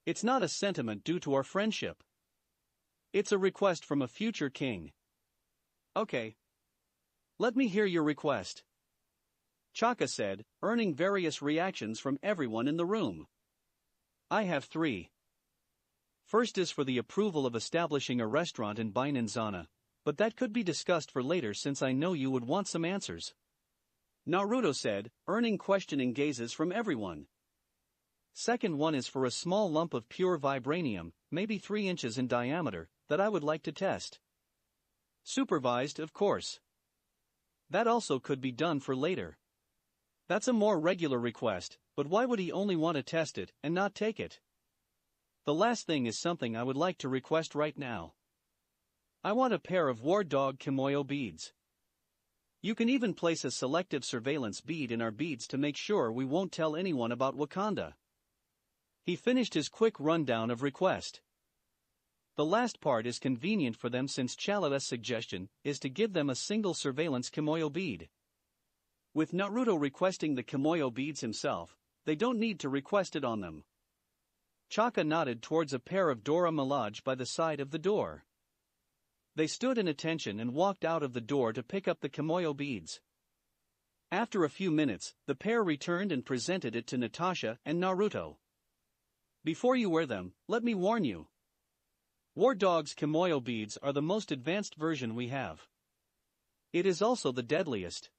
It's not a sentiment due to our friendship. It's a request from a future king. Okay. Let me hear your request. Chaka said, earning various reactions from everyone in the room. I have 3. First is for the approval of establishing a restaurant in Binanzana, but that could be discussed for later since I know you would want some answers. Naruto said, earning questioning gazes from everyone. Second one is for a small lump of pure vibranium, maybe 3 inches in diameter, that I would like to test. Supervised, of course. That also could be done for later. That's a more regular request, but why would he only want to test it and not take it? The last thing is something I would like to request right now. I want a pair of war dog kimoyo beads. You can even place a selective surveillance bead in our beads to make sure we won't tell anyone about Wakanda. He finished his quick rundown of request. The last part is convenient for them since Chalada's suggestion is to give them a single surveillance kimoyo bead. With Naruto requesting the kimoyo beads himself, they don't need to request it on them. Chaka nodded towards a pair of Dora Milaje by the side of the door. They stood in attention and walked out of the door to pick up the kimoyo beads. After a few minutes, the pair returned and presented it to Natasha and Naruto. Before you wear them, let me warn you. War Dog's kimoyo beads are the most advanced version we have. It is also the deadliest.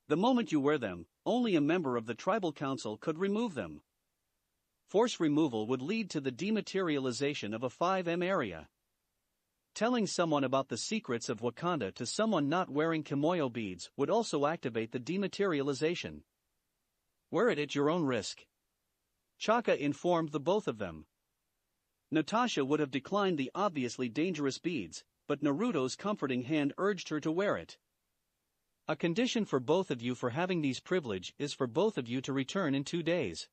The moment you wear them, only a member of the tribal council could remove them. Force removal would lead to the dematerialization of a 5M area. Telling someone about the secrets of Wakanda to someone not wearing kimoyo beads would also activate the dematerialization. Wear it at your own risk. Chaka informed the both of them. Natasha would have declined the obviously dangerous beads, but Naruto's comforting hand urged her to wear it. A condition for both of you for having these privilege is for both of you to return in 2 days.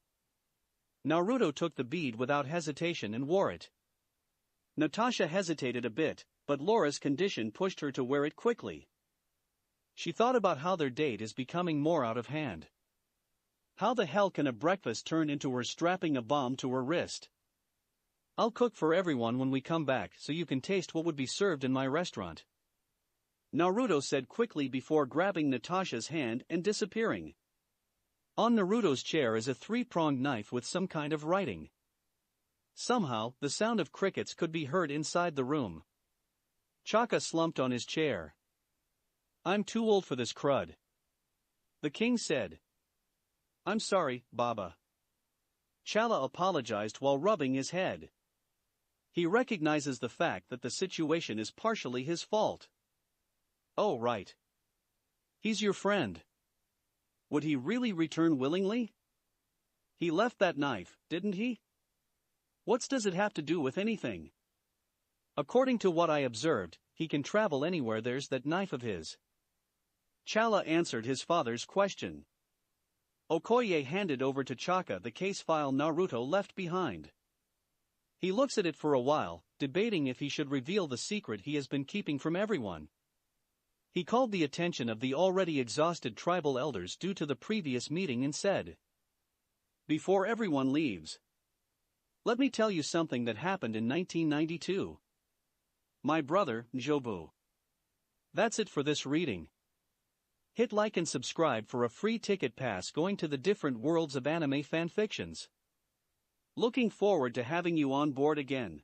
Naruto took the bead without hesitation and wore it. Natasha hesitated a bit, but Laura's condition pushed her to wear it quickly. She thought about how their date is becoming more out of hand. How the hell can a breakfast turn into her strapping a bomb to her wrist? I'll cook for everyone when we come back so you can taste what would be served in my restaurant. Naruto said quickly before grabbing Natasha's hand and disappearing. On Naruto's chair is a 3-pronged knife with some kind of writing. Somehow, the sound of crickets could be heard inside the room. Chaka slumped on his chair. I'm too old for this crud. The king said. I'm sorry, Baba. Chala apologized while rubbing his head. He recognizes the fact that the situation is partially his fault. Oh right. He's your friend. Would he really return willingly? He left that knife, didn't he? What does it have to do with anything? According to what I observed, he can travel anywhere there's that knife of his. Chala answered his father's question. Okoye handed over to Chaka the case file Naruto left behind. He looks at it for a while, debating if he should reveal the secret he has been keeping from everyone. He called the attention of the already exhausted tribal elders due to the previous meeting and said, before everyone leaves, let me tell you something that happened in 1992. My brother, Njobu. That's it for this reading. Hit like and subscribe for a free ticket pass going to the different worlds of anime fanfictions. Looking forward to having you on board again.